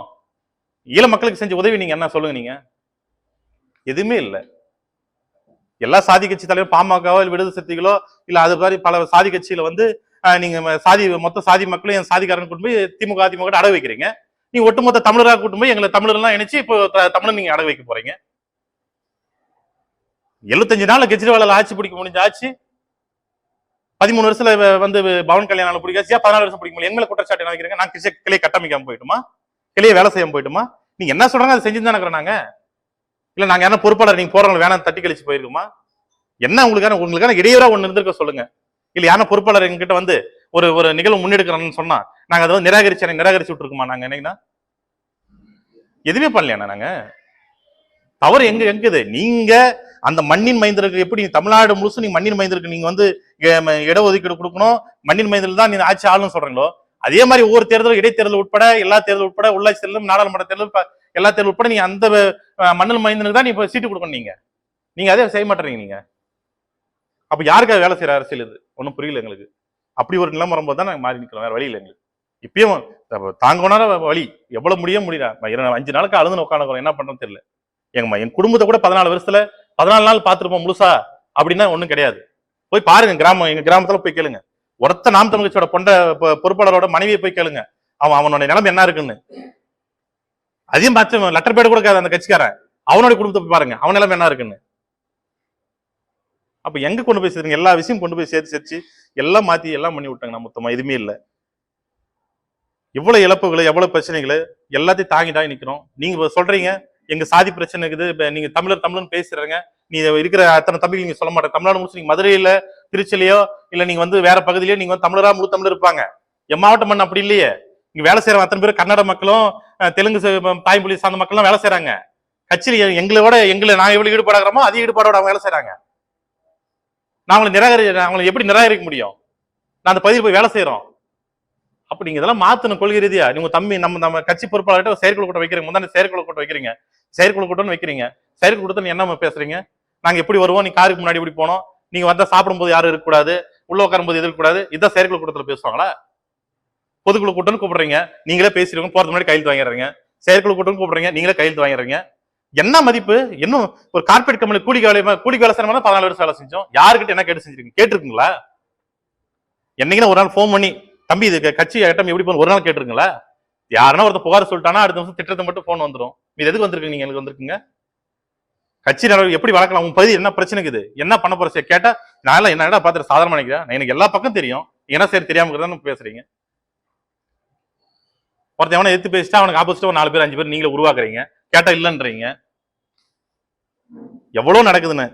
ஈழ மக்களுக்கு செஞ்ச உதவி நீங்க என்ன சொல்லுங்க? நீங்க எதுவுமே இல்லை. எல்லா சாதி கட்சி தலைவர் பாமகவோ விடுதலை சக்திகளோ இல்ல அது மாதிரி பல சாதி கட்சியில வந்து நீங்க மொத்த சாதி மக்களும் என் சாதிக்காரன் கூட்டு போய் திமுக அதிமுக அடகு வைக்கிறீங்க. நீங்க ஒட்டுமொத்த தமிழராக கூட்டு போய் எங்களை தமிழர்லாம் இணைச்சு இப்போ தமிழர் நீங்க அடகு வைக்க போறீங்க. 75 நாள்ல கெஜ்ரிவால் ஆட்சி பிடிக்க முடிஞ்ச ஆட்சி 13 வருஷத்துல வந்து பவன் கல்யாணம் பிடிக்காச்சியா 14 வருஷம் பிடிக்க முடியும். எங்களை குற்றச்சாட்டு என்ன வைக்கிறீங்க? நான் கிளையை கட்டமைக்காம போயிட்டுமா, கிளையை வேலை செய்யாம போயிட்டுமா? நீங்க என்ன சொல்றாங்க அதை செஞ்சு தானே நாங்க. இல்ல நாங்க என்ன பொறுப்பாளர் நீங்க போறவங்க வேணாம் தட்டி கழிச்சு போயிருக்குமா? என்ன உங்களுக்கான இடையூறா ஒண்ணு இருந்திருக்க சொல்லுங்க. இல்ல யாரும் பொறுப்பாளர் எங்ககிட்ட வந்து ஒரு நிகழ்வு முன்னெடுக்கிறோம்னு சொன்னா நாங்க அதை வந்து நிராகரிச்சு விட்டுருக்குமா? நாங்க என்னன்னா எதுவுமே பண்ணலையா? நாங்க தவறு எங்குது? நீங்க அந்த மண்ணின் மைந்தருக்கு எப்படி தமிழ்நாடு முழுசும் நீங்க மண்ணின் மைந்தருக்கு நீங்க வந்து இடஒதுக்கீடு கொடுக்கணும், மண்ணின் மைந்தர்கள் தான் நீங்க ஆட்சி ஆளுன்னு சொல்றீங்களோ, அதே மாதிரி ஒவ்வொரு தேர்தலும் இடைத்தேர்தல் உட்பட எல்லா தேர்தல் உட்பட உள்ளாட்சி தேர்தலும் நாடாளுமன்ற தேர்தல் எல்லா தேர்தல் உட்பட நீங்க அந்த மண்ணில் மைந்தனுக்கு தான் நீங்க சீட்டு கொடுக்கணும். நீங்க அதே செய்ய மாட்டீங்க. நீங்க அப்ப யாருக்காக வேலை செய்யற அரசியல் இது? ஒன்னும் புரியல எங்களுக்கு. அப்படி ஒரு நிலைமை வரும்போது தான் நாங்க மாறி நிக்கிறோம், வேற வழி இல்லை எங்களுக்கு. இப்பயும் தாங்கோனார வழி எவ்வளவு முடியல. 5 நாளுக்கு அழுந்து உட்காந்துக்கிறோம், என்ன பண்றோம்னு தெரியல. என் குடும்பத்தை கூட 14 வருஷத்துல 14 நாள் பாத்துருப்போம் முழுசா அப்படின்னா ஒண்ணும் கிடையாது. போய் பாருங்க எங்க கிராமத்துல போய் கேளுங்க. ஒருத்த நாம் தமிழ் கட்சியோட பொறுப்பாளரோட மனைவியை போய் கேளுங்க, அவனுடைய நிலைமை என்ன இருக்குன்னு. அதையும் பார்த்து லெட்டர் பேடு கூட அந்த கட்சிக்காரன் அவனுடைய குடும்பத்தை போய் பாருங்க, அவன் நிலைமை என்ன இருக்குன்னு. அப்ப எங்க கொண்டு போய் சேர்த்துங்க? எல்லா விஷயம் கொண்டு போய் சேர்த்து எல்லாம் மாத்தி எல்லாம் பண்ணி விட்டாங்க. மொத்தமா எதுவுமே இல்லை. எவ்வளவு இழப்புகளை எவ்வளவு பிரச்சனைகளை எல்லாத்தையும் தாங்கி நிக்கிறோம். நீங்க சொல்றீங்க எங்க சாதி பிரச்சனை இருக்குது, நீங்க தமிழர்னு பேசுறீங்க. நீ இருக்கிற அத்தனை தமிழ் நீங்க சொல்ல மாட்டேன். தமிழ்நாடு முடிச்சு நீங்க மதுரையில திருச்சிலையோ இல்ல நீங்க வந்து வேற பகுதியிலயோ நீங்க வந்து தமிழரா முழு தமிழர் இருப்பாங்க. என் மாவட்ட மண் அப்படி இல்லையே. இங்க வேலை செய்யற அத்தனை பேர் கன்னட மக்களும் தெலுங்கு தாய்மொழி சார்ந்த மக்களும் வேலை செய்யறாங்க. கட்சியில எங்களை நாங்க எவ்வளவு ஈடுபாடுறோமோ அதே ஈடுபாடோட அவங்க வேலை செய்யறாங்க. நான் அவங்களை எப்படி நிராகரிக்க முடியும்? நான் அந்த பகுதியில் போய் வேலை செய்யறோம். அப்ப நீங்க இதெல்லாம் மாத்தணும் கொள்கை ரீதியா. நீங்க தம்பி நம்ம கட்சி பொறுப்பாளர்கிட்ட செயற்குழு கூட்டம் வைக்கிறீங்க, முந்தாண்டி செயற்குழு கூட்டம் வைக்கிறீங்க, செயற்குழு கூட்டம்னு வைக்கிறீங்க. செயற்குழு கூட்டத்தில் என்ன பேசுறீங்க? நாங்க எப்படி வருவோம், நீ காருக்கு முன்னாடி எப்படி போனோம், நீங்க வந்தா சாப்பிடும்போது யாரும் இருக்கக்கூடாது, உள்ள உட்காரும் போது இருக்கக்கூடாது, இதான் செயற்குழு கூட்டத்துல பேசுவாங்களா? பொதுக்குழு கூட்டம்னு கூப்பிடுறீங்க, நீங்களே பேசிடுங்க, போறது முன்னாடி கையெழுத்து வாங்கிடுறீங்க. செயற்குழு கூட்டம் கூப்பிடுறீங்க, நீங்களே கையெழுத்து வாங்கிடுறீங்க. என்ன மதிப்பு? இன்னும் ஒரு கார்பரேட் கம்பெனி கூலிக்கு வேலை செய்யணும் 14 வருஷம் வேலை செஞ்சோம். யாருக்கிட்ட என்ன கேட்டு செஞ்சிருக்கீங்க? கேட்டிருக்குங்களா? என்னைக்குன்னா ஒரு நாள் போன் பண்ணி தம்பி இது கட்சி ஐட்டம் எப்படி போன ஒரு நாள் கேட்டிருக்கீங்களா? யாருன்னா ஒருத்தர் புகார் சொல்லிட்டானா அடுத்த நிமிஷம் திட்டத்தை மட்டும் போன் வந்துடும். இது எதுக்கு வந்திருக்கு? நீங்க எனக்கு வந்திருக்குங்க. கட்சி நடவடிக்கை எப்படி வளர்க்கலாம், உங்க பகுதி என்ன பிரச்சனை இருக்குது, என்ன பண்ண போற கேட்டா நான் என்ன பார்த்துட்டு சாதாரண நினைக்கிறேன். எனக்கு எல்லா பக்கம் தெரியும், என்ன சரி தெரியாம பேசுறீங்க. ஒருத்தன் எவனை எடுத்து பேசிட்டா அவனுக்கு ஆப்போசிட்டா 4 பேர் 5 பேர் நீங்களே உருவாக்குறீங்க. கேட்டா இல்லைன்றீங்க. எவ்வளவு நடக்குதுன்னு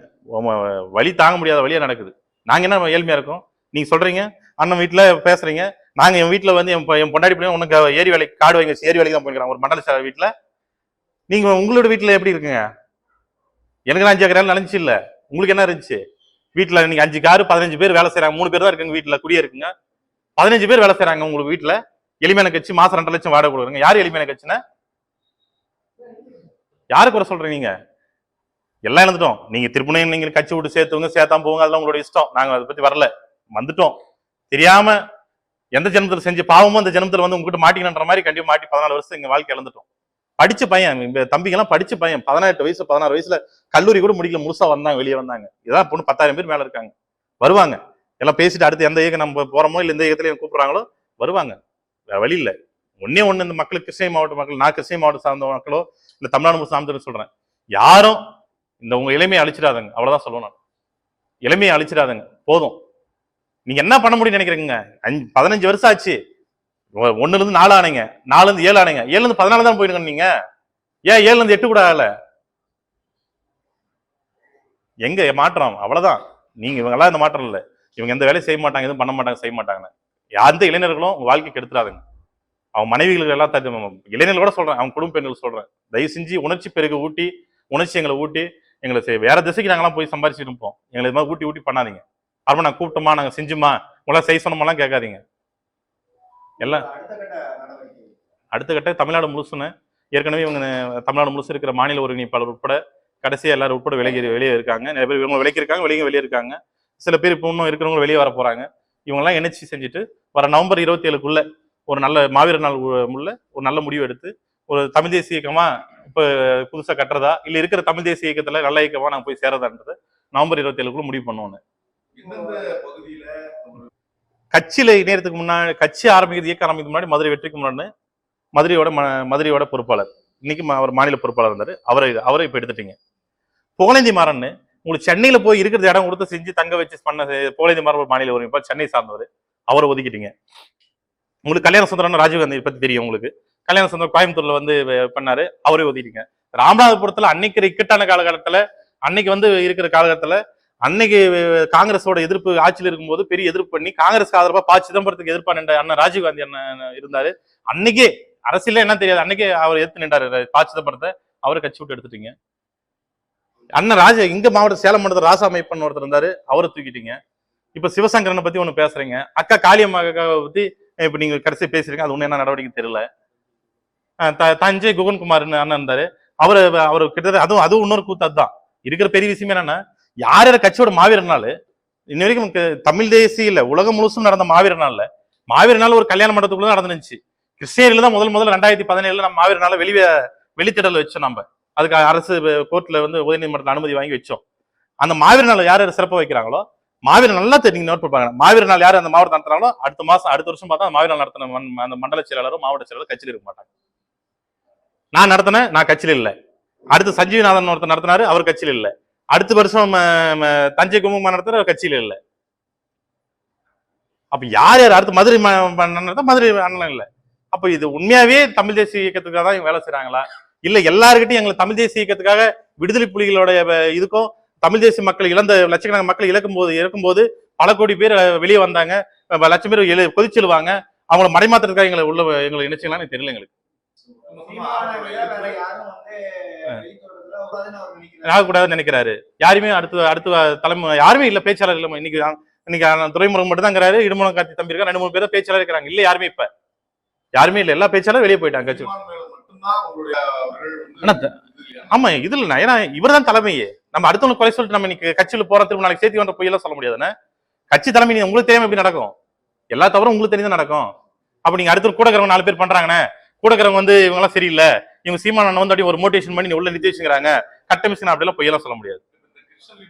வழி தாங்க முடியாத வழியா நடக்குது. நாங்க என்ன ஏழ்மையா இருக்கோம்? நீங்க சொல்றீங்க அண்ணன் வீட்டுல பேசுறீங்க, நாங்க என் வீட்டுல வந்து என் பொண்டாடி பண்ணி உனக்கு ஏரி வேலைக்கு காடு வாங்கி ஏரி வேலைக்கு தான் போயிருக்காங்க ஒரு மண்டல சேவை வீட்டுல. நீங்க உங்களோட வீட்டுல எப்படி இருக்குங்க? எனக்கு 5 ஏக்கர் நினைச்சு இல்ல, உங்களுக்கு என்ன இருந்துச்சு வீட்டுல? நீங்க 5 காரு 15 பேர் வேலை செய்யறாங்க, 3 பேர் தான் இருக்குங்க வீட்டுல, குடியே இருக்குங்க. 15 பேர் வேலை செய்யறாங்க உங்களுக்கு வீட்டுல. எளிமையான கட்சி மாசம் 2 லட்சம் வாடகை கொடுக்குறீங்க. யாரு எளிமையான கட்சின்னா? யாரு குறை சொல்றீங்க? நீங்க எல்லாம் இழந்துட்டோம். நீங்க திருப்பணியும் நீங்க கட்சி விட்டு சேர்த்துவங்க சேர்த்தாம போங்க, அதெல்லாம் உங்களோட இஷ்டம். நாங்க அதை பத்தி வரல, வந்துட்டோம். தெரியாம எந்த ஜென்மத்தில் செஞ்ச பாவமும் அந்த ஜென்மத்தில் வந்து உங்ககிட்ட மாட்டிக்கணுன்ற மாதிரி கண்டிப்பா மாட்டி 14 வருஷம் எங்க வாழ்க்கை இழந்துட்டோம். படிச்ச பையன், தம்பிக்கெல்லாம் படிச்ச பையன் 18 வயசு 16 வயசுல கல்லூரி கூட முடிக்கல, முழுசா வந்தாங்க, வெளியே வந்தாங்க. இதான் பொண்ணு 10,000 பேர் மேல இருக்காங்க. வருவாங்க எல்லாம் பேசிட்டு அடுத்து எந்த இயக்கம் நம்ம போறோமோ இல்ல எந்த இயக்கத்துல கூப்பிடுறாங்களோ வருவாங்க. வேற வழி இல்லை. ஒண்ணு இந்த மக்களுக்கு கிருஷ்ணகிரி மாவட்ட மக்கள், நான் கிருஷ்ணகிரி மாவட்டம் சார்ந்த மக்களோ இல்ல தமிழ்நாடு சார்ந்து சொல்றேன், யாரும் இந்த உங்க இளமையை அழிச்சிடாதங்க. அவ்வளவுதான் சொல்லுவேன் நான். இளமையை அழிச்சிடாதங்க, போதும். நீங்க என்ன பண்ண முடியும்னு நினைக்கிறீங்க? 15 வருஷம் ஆச்சு. 1ல இருந்து 4 ஆனீங்க, 4ல இருந்து 7 ஆனீங்க, 7ல இருந்து 14 தான் போயிருங்க. நீங்க ஏன் 7ல இருந்து 8 கூட ஆகல? எங்க மாற்றம்? அவ்வளவுதான். நீங்க இவங்க எல்லாம் இந்த மாற்றம் இல்ல. இவங்க எந்த வேலையும் செய்ய மாட்டாங்க, எதுவும் பண்ண மாட்டாங்க, செய்ய மாட்டாங்க. எந்த இளைஞர்களும் உங்க வாழ்க்கைக்கு எடுத்துடாதுங்க. அவங்க மனைவிகளுக்கு எல்லாம் இளைஞர்கள் கூட சொல்றேன், அவங்க குடும்ப பெண்கள் சொல்றேன், தயவு செஞ்சு உணர்ச்சி பெருகு ஊட்டி, உணர்ச்சி எங்களை ஊட்டி, எங்களை வேற திசைக்கு நாங்கெல்லாம் போய் சம்பாரிச்சுட்டு இருப்போம். எங்களை இது மாதிரி ஊட்டி பண்ணாதீங்க. அப்ப நாங்க கூப்பிட்டோமா, நாங்க செஞ்சுமா, உங்களாம் செய்ய சொன்னோமெல்லாம் கேட்காதீங்க. எல்லாம் அடுத்த கட்ட தமிழ்நாடு முழுசுன்னு ஏற்கனவே இவங்க தமிழ்நாடு முழுசு இருக்கிற மாநில ஒருங்கிணைப்பாளர் உட்பட கடைசியா எல்லாரும் உட்பட வெளியே இருக்காங்க. நிறைய பேர் இவங்க விலைக்கிருக்காங்க, வெளியே இருக்காங்க. சில பேர் இப்போ இன்னும் இருக்கிறவங்க வெளியே வர போறாங்க. இவங்கெல்லாம் இணைச்சி செஞ்சுட்டு வர நவம்பர் 27க்குள்ள ஒரு நல்ல மாவீரர் நாள் உள்ள ஒரு நல்ல முடிவு எடுத்து ஒரு தமிழ் தேசிய இயக்கமா இப்ப புதுசா கட்டுறதா இல்ல இருக்கிற தமிழ் தேசிய இயக்கத்துல நல்ல இயக்கமா நாங்க போய் சேரதான்றது நவம்பர் 27க்குள்ள முடிவு பண்ணுவோம். கட்சியில இணையத்துக்கு முன்னாடி, கட்சி ஆரம்பிக்கிறது இயக்கம் ஆரம்பிக்கிறது முன்னாடி மதுரை வெற்றிக்கு முன்னாடி மதுரையோட பொறுப்பாளர், இன்னைக்கு அவர் மாநில பொறுப்பாளர் இருந்தாரு, அவரை இப்ப எடுத்துட்டீங்க. புகழேந்தி மாறன் உங்களுக்கு சென்னையில போய் இருக்கிற இடம் கொடுத்து செஞ்சு தங்க வச்சு பண்ண புகழேந்தி மாறன் ஒரு மாநில ஒருங்கிணைப்பாளர், சென்னை சார்ந்தவர், அவரை ஒதுக்கிட்டீங்க. உங்களுக்கு கல்யாண சுந்தரம் ராஜீவ்காந்தி பத்தி தெரியும். உங்களுக்கு கல்யாண சுந்தரம் கோயம்புத்தூர்ல வந்து பண்ணாரு, அவரே ஒதுக்கிட்டீங்க. ராமநாதபுரத்துல அன்னைக்கு இக்கட்டான காலகட்டத்துல, அன்னைக்கு வந்து இருக்கிற காலகட்டத்துல, அன்னைக்கு காங்கிரஸோட எதிர்ப்பு ஆட்சியில் இருக்கும்போது பெரிய எதிர்ப்பு பண்ணி காங்கிரஸ் ஆதரவா சிதம்பரத்துக்கு எதிர்ப்பா நின்ற அண்ணன் ராஜீவ்காந்தி அண்ணன் இருந்தாரு. அன்னைக்கே அரசியல என்ன தெரியாது, அன்னைக்கே அவர் எடுத்து நின்றாரு சிதம்பரத்தை, அவரை கட்சி விட்டு எடுத்துட்டீங்க. அண்ணன் இங்க மாவட்டம் சேலம் மாவட்டத்தில் ராசாமைப்பன் ஒருத்தர் இருந்தாரு, அவரை தூக்கிட்டீங்க. இப்ப சிவசங்கரனை பத்தி ஒண்ணு பேசுறீங்க, அக்கா காளியம்மா பத்தி இப்ப நீங்க கடைசி பேசுறீங்க, அது ஒண்ணு என்ன நடவடிக்கை தெரியல. தஞ்சை குகன்குமார்னு அண்ணன் இருந்தாரு, அவரு கிட்டத்தட்ட அதுவும் இன்னொரு கூத்து. அதுதான் இருக்கிற பெரிய விஷயமே என்னன்னா, யார் கட்சியோட மாவீரர் நாள் இன்ன வரைக்கும் தமிழ் தேசிய இல்ல உலகம் முழுசும் நடந்த மாவீரர் நாள் ஒரு கல்யாண மண்டபத்துக்குள்ள நடந்துச்சு. கிருஷ்ணகிரியில தான் முதல் 2017 நம்ம மாவீரர் நாள் வெளித்திடல் வச்சோம். நம்ம அதுக்கு அரசு கோர்ட்ல வந்து உயர்நீதிமன்றத்தில் அனுமதி வாங்கி வச்சோம். அந்த மாவீரர் நாள் யார் சிறப்பாக வைக்கிறாங்களோ, மாவீரர் நல்லா நீங்க நோட் பண்ணுவாங்க. மாவீரர் நாள் யார் அந்த மாவட்டம் நடத்துறாங்களோ அடுத்த வருஷம் பார்த்தா மாவீரர் நாள் நடத்தின அந்த மண்டல செயலாளரும் மாவட்ட செயலாளரும் கட்சியில் இருக்க மாட்டாங்க. நான் நடத்தினேன், நான் கட்சியில் இல்லை. அடுத்து சஞ்சீவிநாதன் ஒருத்தர் நடத்தினாரு, அவர் கட்சியில் இல்லை. அடுத்த வருஷம் தஞ்சை குங்குமம் நடத்துற கட்சியில இல்லை. அப்ப யார் அடுத்து மதுரை அண்ணன் இல்லை. அப்ப இது உண்மையாவே தமிழ் தேசிய இயக்கத்துக்காக தான் வேலை செய்யறாங்களா, இல்ல எல்லாருக்கிட்டையும் எங்களை தமிழ் தேசிய இயக்கத்துக்காக விடுதலை புலிகளோட இதுக்கும் தமிழ் தேசிய மக்கள் இழந்த லட்சக்கணக்கான மக்கள் இறக்கும்போது பல கோடி பேர் வெளியே வந்தாங்க, லட்சம் பேர் கொதிச்சிருவாங்க, அவங்கள மடைமாத்திரத்துக்காக எங்களை இணைச்சிங்களான்னு தெரியல எங்களுக்கு. ஆகக்கூடாதுன்னு நினைக்கிறாரு. யாருமே அடுத்த தலைமை யாருமே இல்ல, பேச்சாளர் இல்ல. இன்னைக்கு துரைமுருகன் மட்டும் தாங்கிறாரு, இடுமலம் கார்த்தி தம்பி இருக்கா, 2-3 பேர் பேச்சாளர் இருக்கிறாங்க. இல்ல யாருமே இப்ப யாருமே இல்ல, எல்லா பேச்சாளரும் வெளியே போயிட்டாங்க கட்சி. ஆமா இது இல்ல, ஏன்னா இவர் தான் தலைமையே. நம்ம அடுத்தவங்க குறை சொல்லிட்டு நம்ம இன்னைக்கு கட்சியில போற திரும்ப நாளைக்கு சேர்த்து வந்த பொய்யெல்லாம் சொல்ல முடியாதுன்னு. கட்சி தலைமை உங்களுக்கு தெரியாம எப்படி நடக்கும்? எல்லா தவறும் உங்களுக்கு தெரிஞ்சு நடக்கும். அப்ப நீங்க அடுத்த கூட இருக்கிறவங்க 4 பேர் பண்றாங்கன்னு, கூட இருக்கிறவங்க வந்து இவங்க எல்லாம் சரியில்லை, இவங்க சீமானன் வந்து அப்படி ஒரு மோட்டிவேஷன் பண்ணி உள்ள நிறுத்தி வச்சுக்கிறாங்க, கட்டமிஷன் அப்படிலாம் பொய்யெல்லாம் சொல்ல முடியாது.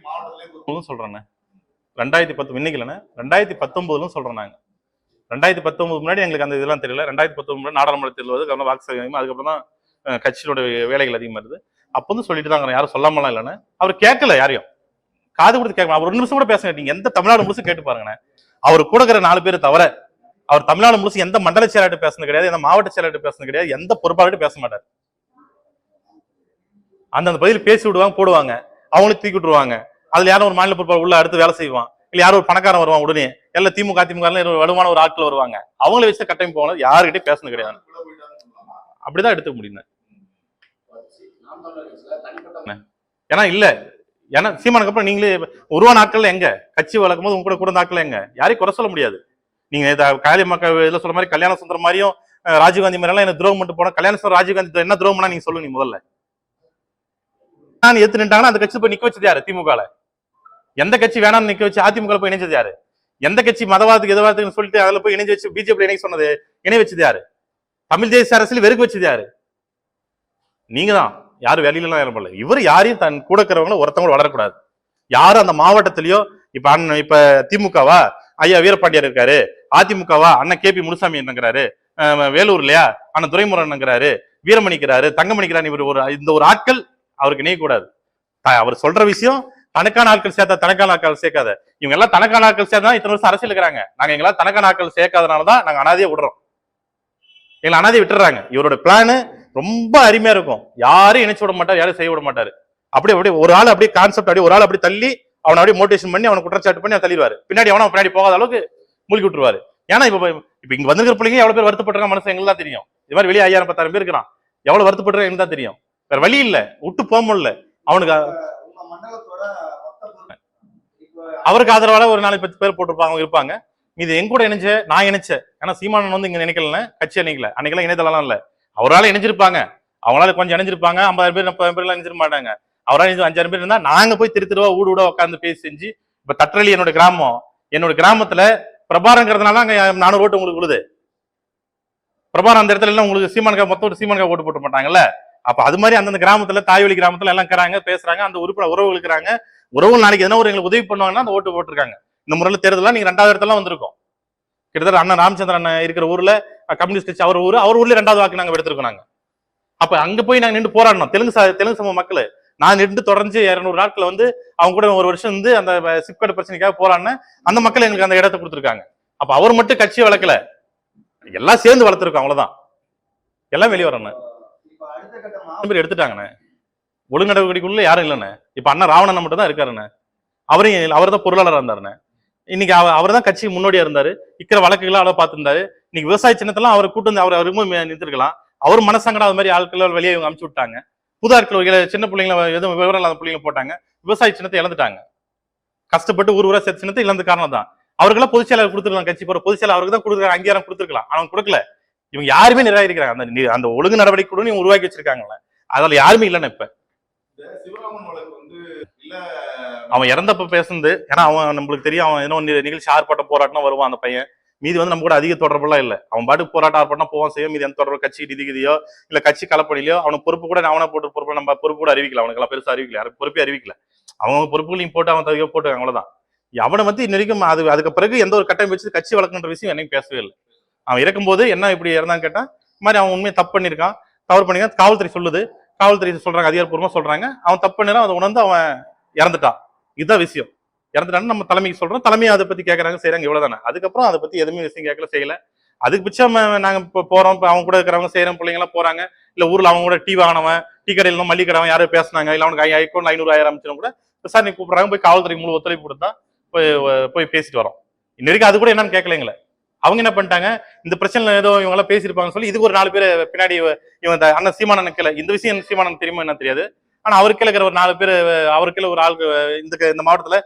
சொல்றேன் 2010 இன்னைக்கு இல்லைன்னா 2019 சொல்றோம். நாங்க 2019 முன்னாடி எங்களுக்கு அந்த இதெல்லாம் தெரியல. 2019 முன்னாடி நாடாளுமன்ற தேர்தல் வந்து வாக்கு, அதுக்கப்புறம் தான் கட்சியோட வேலைகள் அதிகமா இருந்தது. அப்போ வந்து சொல்லிட்டு தாங்க, யாரும் சொல்லாமலாம் இல்லைன்னு. அவர் கேட்கல, யாரையும் காது கொடுத்து கேட்கலாம். அவர் 1 நிமிஷம் கூட பேச, நீங்க எந்த தமிழ்நாடு முழுசும் கேட்டு பாருங்கண்ணே. அவர் கூட இருக்கிற 4 பேர் தவிர அவர் தமிழ்நாடு முழுசும் எந்த மண்டல செயலாளர் பேசுனது கிடையாது, எந்த மாவட்ட செயலாளர் பேசுனது கிடையாது, எந்த பொறுப்பாளர் பேச மாட்டார். அந்த பதில் பேசி விடுவாங்க, போடுவாங்க, அவங்களுக்கு தூக்கி விட்டுருவாங்க. அதுல யாரும் ஒரு மாநில பொறுப்பாளர் உள்ள அடுத்து வேலை செய்வான், இல்ல யாரும் ஒரு பணக்காரன் வருவான், உடனே எல்லாம் திமுக வலுவான ஒரு ஆட்கள் வருவாங்க, அவங்களை வச்சு கட்டமைப்பு போகணும். யாருக்கிட்டே பேசுனது கிடையாது. அப்படிதான் எடுத்துக்க முடியும். ஏன்னா இல்ல, ஏன்னா சீமானுக்கு அப்புறம் நீங்களே உருவான ஆட்கள் எங்க? கட்சி வளர்க்கும் போது உங்க கூட ஆட்கள் எங்க? யாரையும் குறை சொல்ல முடியாது. நீங்க காலி மக்கள் இதுல சொல்ற மாதிரி கல்யாண சுந்தரம் மாதிரியும் ராஜீவ்காந்தி மாதிரி எல்லாம் என்ன துரோகம் பண்ணிட்டு போனா, கல்யாண சுந்தரம் ராஜீவ்காந்தி என்ன துரோகம் பண்ணா நீங்க சொல்லுங்க முதல்ல. எடுத்து நின்றாங்கன்னா அந்த கட்சி போய் நிக்க வச்சது யாரு? திமுக. எந்த கட்சி வேணாம்னு நிக்க வச்சு அதிமுக போய் இணைஞ்சது யாரு? எந்த கட்சி மதவாதத்துக்கு எதவாதத்துக்கு சொல்லிட்டு அதுல போய் இணைஞ்சு வச்சு பிஜேபி இணை சொன்னது, இணை வச்சது யாரு? தமிழ் தேசிய அரசியல் வெறுக்க வச்சது யாரு? நீங்க தான். யாரும் வெளியிலாம் யாரும் பண்ணல. இவர் யாரையும் தன் கூட இருக்கிறவங்களும் ஒருத்தவங்க வளரக்கூடாது. யாரும் அந்த மாவட்டத்திலயோ இப்ப திமுகவா ஐயா வீரபாண்டியர் இருக்காரு, அதிமுகவா அண்ணன் KP முனுசாமி என்னங்கிறாரு, வேலூர்லயா அண்ணன் துரைமுருகன்ங்கிறாரு, வீரமணிக்கிறாரு, தங்கமணிக்கிறாரு. இவர் இந்த ஒரு ஆட்கள் அவருக்கு இணையக்கூடாது. அவர் சொல்ற விஷயம் தனக்கான ஆட்கள் சேர்த்தா, தனக்கான ஆட்கள் சேர்க்காத. இவங்க எல்லாம் தனக்கான ஆட்கள் சேர்த்தா இத்தனை வருஷம் அரசியல் இருக்கிறாங்க. நாங்க எங்களால் தனக்கான ஆட்கள் சேர்க்காதனாலதான் நாங்க அனாதையை விடுறோம். எங்களை அனாதையை விட்டுறாங்க. இவரோட பிளானு ரொம்ப அருமையா இருக்கும். யாரும் இணைச்சு விட மாட்டார், யாரும் செய்ய விட மாட்டாரு. அப்படியே ஒரு ஆள் அப்படியே கான்செப்ட் அப்படியே ஒரு ஆள் அப்படி தள்ளி அவனை அப்படியே மோட்டிவேஷன் பண்ணி அவனை குற்றச்சாட்டு பண்ணி அவன் தள்ளிடுவாரு. பின்னாடி அவனை பின்னாடி போகாத அளவுக்கு மூழ்கி விட்டுருவாரு. ஏன்னா இப்ப இங்க வந்திருக்கிற பிள்ளைங்க எவ்வளவு பேர் வருத்தப்படுறாங்க மனசு எங்களுக்கு தான் தெரியும். இது மாதிரி வெளியே 5000-10,000 பேர் இருக்கிறான். எவ்வளவு வருத்தப்படுறாங்க எங்களுக்கு தான் தெரியும். வேற வழி இல்ல, விட்டு போக முடியல அவனுக்கு. அவருக்கு ஆதரவால ஒரு 4-10 பேர் போட்டிருப்பாங்க இருப்பாங்க. இது எங்க கூட இணைஞ்ச நான் இணைச்சேன். ஏன்னா சீமானன் வந்து இங்க நினைக்கல, கட்சி இணைக்கல. அன்னைக்கெல்லாம் இணையதளம் இல்ல. அவரால் இணைஞ்சிருப்பாங்க, அவங்களால கொஞ்சம் இணைஞ்சிருப்பாங்க. 50,000 பேர் 30,000 பேர் எல்லாம் இணைஞ்சிட மாட்டாங்க. அவரால் 5,000 பேர் இருந்தா நாங்க போய் திருவா ஊட உட்காந்து பேசி செஞ்சு. இப்ப தற்றலி என்னோட கிராமம், என்னோட கிராமத்துல பிரபாரங்கிறதுனால அங்க 400 ஓட்டு உங்களுக்கு விழுது. பிரபாரம் அந்த இடத்துல எல்லாம் உங்களுக்கு சீமானுக்கா மொத்தம் ஒரு சீமானுக்கா ஓட்டு போட்டு மாட்டாங்கல்ல. அப்ப அது மாதிரி அந்தந்த கிராமத்துல தாய்வழி கிராமத்துல எல்லாம் இருக்கிறாங்க, பேசுறாங்க. அந்த உறவுகள் இருக்கிறாங்க. உறவுகள் நாளைக்கு எதனா ஒரு எங்களுக்கு உதவி பண்ணுவாங்கன்னா அந்த ஓட்டு போட்டிருக்காங்க. இந்த முறையில தேர்தலாம் நீங்க 2வது இடத்துல வந்திருக்கோம். கிட்டத்தட்ட அண்ணன் ராமச்சந்திரன் இருக்கிற ஊர்ல கம்யூனிஸ்ட் கட்சி அவர் ஊர்ல 2வது வாக்கு நாங்க எடுத்திருக்கோம். நாங்க அப்ப அங்க போய் நாங்க நின்று போராடணும். தெலுங்கு சமூக மக்கள் நான் நின்று தொடர்ந்து 200 நாட்கள் வந்து அவங்க கூட ஒரு வருஷம் வந்து அந்த சிப்கார்டு பிரச்சனைக்காக போராடினேன். அந்த மக்கள் எங்களுக்கு அந்த இடத்தை கொடுத்துருக்காங்க. அப்ப அவர் மட்டும் கட்சியை வளர்க்கல, எல்லாம் சேர்ந்து வளர்த்துருக்கோம். அவ்வளவுதான். எல்லாம் வெளியே வரணும். பேர் எடுத்துட்டாங்கண்ணே. ஒழுங்கு நடவடிக்கைக்குள்ள யாரும் இல்லைண்ணே. இப்ப அண்ணன் ராவணன் மட்டும் தான் இருக்காருண்ணே. அவர் தான் பொருளாளராக இருந்தாருண்ணே. இன்னைக்கு அவர் தான் கட்சி முன்னோடியா இருந்தாரு. இருக்கிற வழக்குகளை அளவு பார்த்திருந்தாரு. இன்னைக்கு விவசாய சின்னத்தெல்லாம் அவர் கூட்டு வந்து அவருக்கும் நிறுத்திருக்கலாம். அவர் மனசங்கடம் அது மாதிரி ஆட்கள் வெளியே இவங்க அனுப்பிச்சு விட்டாங்க. புது ஆட்கள் சின்ன பிள்ளைங்களை எதுவும் விவரம் இல்லாத பிள்ளைங்க போட்டாங்க. விவசாய சின்னத்தை இழந்துட்டாங்க. கஷ்டப்பட்டு ஊரா சேர்த்த சின்னத்தை இழந்த காரணம் தான். அவருக்கெல்லாம் பொதுச்செயலாளர் கொடுத்துருக்கலாம். கட்சி போற பொதுச்செயலாளர் அவருக்கு தான் கொடுக்குறாங்க, அங்கீகாரம் கொடுத்துருக்கலாம். அவங்க கொடுக்கல. இவங்க யாருமே நிராகரிக்கிறாங்க. அந்த ஒழுங்கு நடவடிக்கை கூட இவங்க உருவாக்கி வச்சிருக்காங்கல்ல, அதுல யாருமே இல்லைன்னு. இப்ப அவன் இறந்தப்ப பேசுனது, ஏன்னா அவன் நம்மளுக்கு தெரியும், அவன் ஏதோ நிகழ்ச்சி ஆர்ப்பாட்டம் போராட்டம் வருவான் அந்த பையன். மீதி வந்து நம்ம கூட அதிக தொடர்புலாம் இல்லை. அவன் பாட்டு போராட்டம் ஆர்ப்பாட்டம் போவான் செய்யும். மீது எந்த தொடர்பு கட்சி நிதிகிதியோ இல்ல கட்சி கலப்பணிலையோ அவனுக்கு பொறுப்பு கூட அவனை போட்டு பொறுப்பு நம்ம பொறுப்பு கூட அறிவிக்கல. அவனுக்கு பெருசா அறிவிக்கல, யாருக்கு பொறுப்பே அறிவிக்கல. அவங்க பொறுப்புகளையும் போட்டு அவன் தவிர போட்டு அவ்வளவுதான். அவனை வந்து இன்ன வரைக்கும் அதுக்கு பிறகு எந்த ஒரு கட்டம் வச்சு கட்சி வளர்க்குன்ற விஷயம் என்னையும் பேசவே இல்லை. அவன் இறக்கும்போது என்ன இப்படி இறந்தான்னு கேட்டா, இந்த மாதிரி அவன் உண்மையை தப்பு பண்ணியிருக்கான், தவறு பண்ணிருக்கான். காவல்துறை சொல்லுது, காவல்துறை சொல்றாங்க, அதிகாரப்பூர்வமா சொல்றாங்க. அவன் தப்பு பண்ணிடான், அதை உணர்ந்து அவன் இறந்துட்டான். இதுதான் விஷயம். இறந்துட்டான்னு நம்ம தலைமைக்கு சொல்றோம். தலைமையை அதை பத்தி கேட்கறாங்க, செய்யறாங்க, இவ்வளவுதானே. அதுக்கப்புறம் அதை பத்தி எதுவுமே விஷயம் கேட்கல, செய்யல. அதுக்கு பிச்சம் நாங்க இப்போ போறோம். அவங்க கூட இருக்கிறவங்க செய்யறோம், பிள்ளைங்க எல்லாம் போறாங்க. இல்ல ஊர்ல அவங்க கூட டீ வாங்கினவன், டீ கடையில மல்லிகை கடைவன் யாரும் பேசினாங்க, இல்ல அவனுக்கு அக்கௌண்ட் 500,000 அமைச்சரும் கூட விசாரணை கூப்பிடுறாங்க. போய் காவல்துறை முழு ஒத்துழைப்பு கொடுத்தா போய் பேசிட்டு வரோம். இன்ன வரைக்கும் அது கூட என்னன்னு கேட்கலைங்களே. அவங்க என்ன பண்ணிட்டாங்க, இந்த பிரச்சனை ஏதோ இவங்க எல்லாம் பேசியிருப்பாங்கன்னு சொல்லி இதுக்கு ஒரு 4 பேர் பின்னாடி இவன் அண்ணன் சீமானன் கேட்கல. இந்த விஷயம் சீமானன் தெரியுமா என்ன தெரியாது. ஆனா அவருக்கே இருக்கிற ஒரு 4 பேர், அவருக்கே ஒரு ஆளுக்கு இந்த மாவட்டத்துல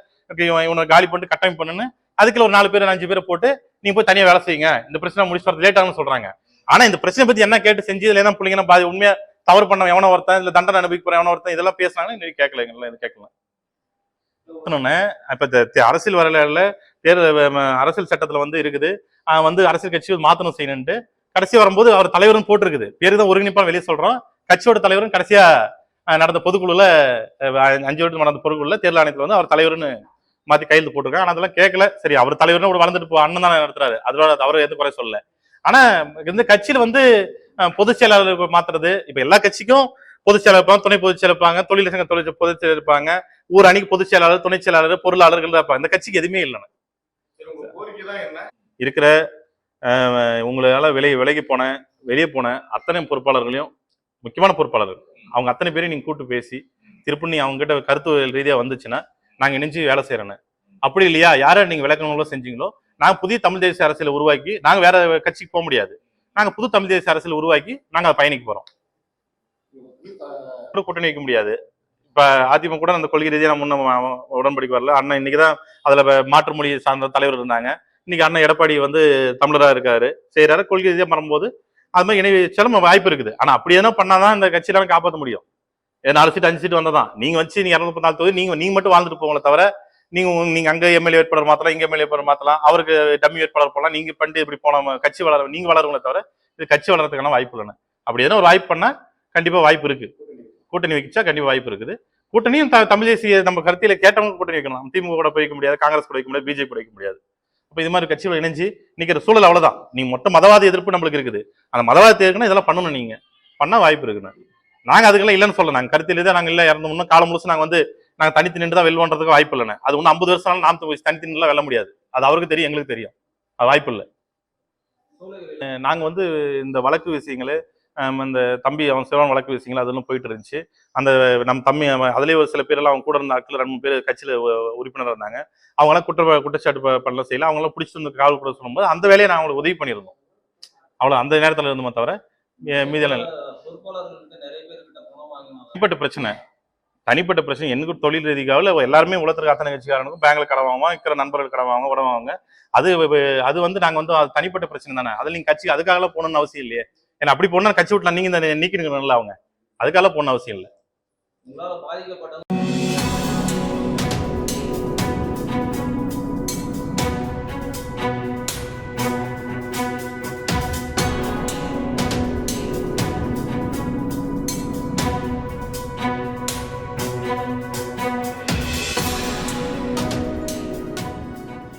இவனை காலி பண்ணிட்டு கட்டமைப்பு பண்ணுன்னு அதுக்குள்ள ஒரு 4 பேர் 5 பேரை போட்டு நீங்க போய் தனியா வேலை செய்யுங்க, இந்த பிரச்சனை முடிச்சு வரது லேட் ஆகும்னு சொல்றாங்க. ஆனா இந்த பிரச்சனை பத்தி என்ன கேட்டு செஞ்சு இதுல என்ன பிள்ளைங்கன்னா பாதி உண்மையா தவறு பண்ண எவனோ ஒருத்தன் இல்ல தண்டனை அனுபவிக்க போற எவனோ ஒருத்தன் இதெல்லாம் பேசுறாங்க, இன்னைக்கு கேட்கல, இது கேட்கலாம். இப்ப அரசியல் வரலாறுல அரசியல் சட்டத்துல வந்து இருக்குது, வந்து அரசியல் கட்சி மாத்தணும் செய்யணும்ட்டு கடைசி வரும்போது அவர் தலைவரும் போட்டிருக்குது, பேரு தான் ஒருங்கிணைப்பா வெளியே சொல்றோம். கட்சியோட தலைவரும் கடைசியா நடந்த பொதுக்குழுல 5 வருடம் நடந்த பொதுக்குழுல தேர்தல் ஆணையத்துல வந்து அவர் தலைவர்னு மாத்தி கையெழுத்து போட்டிருக்காங்க. ஆனா அதெல்லாம் கேட்கல. சரி, அவர் தலைவர்னு கூட வளர்ந்துட்டு போ, அண்ணன் தானே நடத்துறாரு, அதோட அவரை எதுவும் குறை சொல்லல. ஆனா இந்த கட்சியில வந்து பொதுச் செயலாளர் மாத்துறது, இப்ப எல்லா கட்சிக்கும் பொதுச் செயலாளர் இருப்பாங்க, துணை பொதுச் செயலாளர் இருப்பாங்க, தொழில் சங்க பொதுச் செயலாளர் இருப்பாங்க, ஊர் அணிக்கு பொதுச் செயலாளர், துணை செயலாளர், பொருளாளர்கள் இருப்பாங்க. இந்த கட்சிக்கு எதுவுமே இல்லைன்னு இருக்கிற உங்களால விலகி போன வெளியே போன அத்தனை பொறுப்பாளர்களையும், முக்கியமான பொறுப்பாளர்கள் அவங்க அத்தனை பேரையும் நீங்க கூட்டு பேசி திருப்பி நீ அவங்க கிட்ட கருத்து ரீதியா வந்துச்சுன்னா நாங்க இணைஞ்சு வேலை செய்யறேன்னு. அப்படி இல்லையா, யாரை நீங்க விளக்கங்களோ செஞ்சீங்களோ, நாங்க புதிய தமிழ் தேசிய அரசியலை உருவாக்கி நாங்க வேற கட்சிக்கு போக முடியாது, நாங்க புது தமிழ் தேசிய அரசியல் உருவாக்கி நாங்க அதை பயணிக்க போறோம். கூட்டணி வைக்க முடியாது. இப்ப அதிமுக கூட அந்த கொள்கை ரீதியா நம்ம உடன்படிக்கை வரல. அண்ணன் இன்னைக்குதான் அதுல மாற்று மொழி சார்ந்த தலைவர் இருந்தாங்க. இன்னைக்கு அண்ணன் எடப்பாடி வந்து தமிழரா இருக்காரு, செய்யறாரு, கொள்கை ரீதியா வரும்போது அது மாதிரி இணை வச்சாலும் வாய்ப்பு இருக்குது. ஆனா அப்படி என்ன பண்ணாதான் இந்த கட்சியில காப்பாற்ற முடியும். 4 சீட் 5 சீட் வந்ததான் நீங்க வச்சு நீங்க 234 தொகுதி நீங்க மட்டும் வாழ்ந்துட்டு போங்களே தவிர, நீங்க அங்க எம்எல்ஏ வேட்பாளர் மாத்தலாம், இங்க எம்எல்ஏ வேட்பாளர் மாத்தலாம், அவருக்கு டம்மி வேட்பாளர் போலாம், நீங்க பண்ணிட்டு இப்படி போன கட்சி நீங்க வளருங்களே தவிர இது கட்சி வளர்றதுக்கான வாய்ப்பு இல்லைன்னு. அப்படி எதனா ஒரு வாய்ப்பு பண்ணா கண்டிப்பா வாய்ப்பு இருக்கு. கூட்டணி வைச்சா கண்டிப்பா வாய்ப்பு இருக்குது. கூட்டணியும் தமிழ் தேசிய நம்ம கருத்தியில கேட்டவங்க கூட்டணி வைக்கணும். திமுக கூட வைக்க முடியாது, காங்கிரஸ் கூட வைக்க முடியாது, பிஜேபி கூட வைக்க முடியாது. அப்ப இது மாதிரி கட்சிகள் இணைஞ்சு நிக்கிற சூழல் அவ்வளவுதான். நீங்க மொத்த மதவாத எதிர்ப்பு நம்மளுக்கு இருக்குது. அந்த மதவாதத்தை இருக்குன்னா இதெல்லாம் பண்ணணும், நீங்க பண்ணா வாய்ப்பு இருக்குன்னு. நாங்க அதுக்கெல்லாம் இல்லைன்னு சொல்ல, நாங்க கருத்தில் தான் நாங்க இல்ல இறந்தோம்னா காலம் முழுசு நாங்க தனித்து நின்று தான் வெல்வன்றதுக்கு வாய்ப்பு இல்லைன்னு. அது ஒன்னும் 50 வருஷம் நாம் தனித்து நின்று வெல்ல முடியாது. அது அவருக்கு தெரியும், எங்களுக்கு தெரியும், அது வாய்ப்பு இல்லை. நாங்க வந்து இந்த வழக்கு விஷயங்களே இந்த தம்பி அவன் சிவன் வழக்கு விஷயங்கள் அதெல்லாம் போயிட்டு இருந்துச்சு. அந்த நம்ம தம்பி அதுலேயே ஒரு சில பேரெல்லாம் அவங்க கூட இருந்த ஆட்கள் 2-3 பேர் கட்சியில உறுப்பினர் இருந்தாங்க. அவங்களாம் குற்றச்சாட்டு பண்ணல செய்யல, அவங்களாம் பிடிச்சிட்டு வந்து காவல் கூட சொல்லும்போது அந்த வேலையை நான் அவங்களுக்கு உதவி பண்ணியிருந்தோம். அவ்வளோ அந்த நேரத்தில் இருந்தோமே தவிர மீதெல்லாம் தனிப்பட்ட பிரச்சனை எனக்கு தொழில் ரீதிக்காவில் எல்லாருமே உலகத்திற்கு அத்தனை கட்சிக்காரனுக்கும் பேங்க்ல கடன் வாங்குவோம், இருக்கிற நண்பர்கள் கடன் வாங்க உடவாங்க. அது வந்து நாங்க வந்து அது தனிப்பட்ட பிரச்சனை தானே. அதில் நீங்க கட்சி அதுக்காக போகணும்னு அவசியம் இல்லையே. ஏன்னா அப்படி போனா கட்சி விட்டுலாம் நீங்க இந்த நீக்கிடுங்கல்ல, அவங்க அதுக்காக போகணும்னு அவசியம் இல்லை.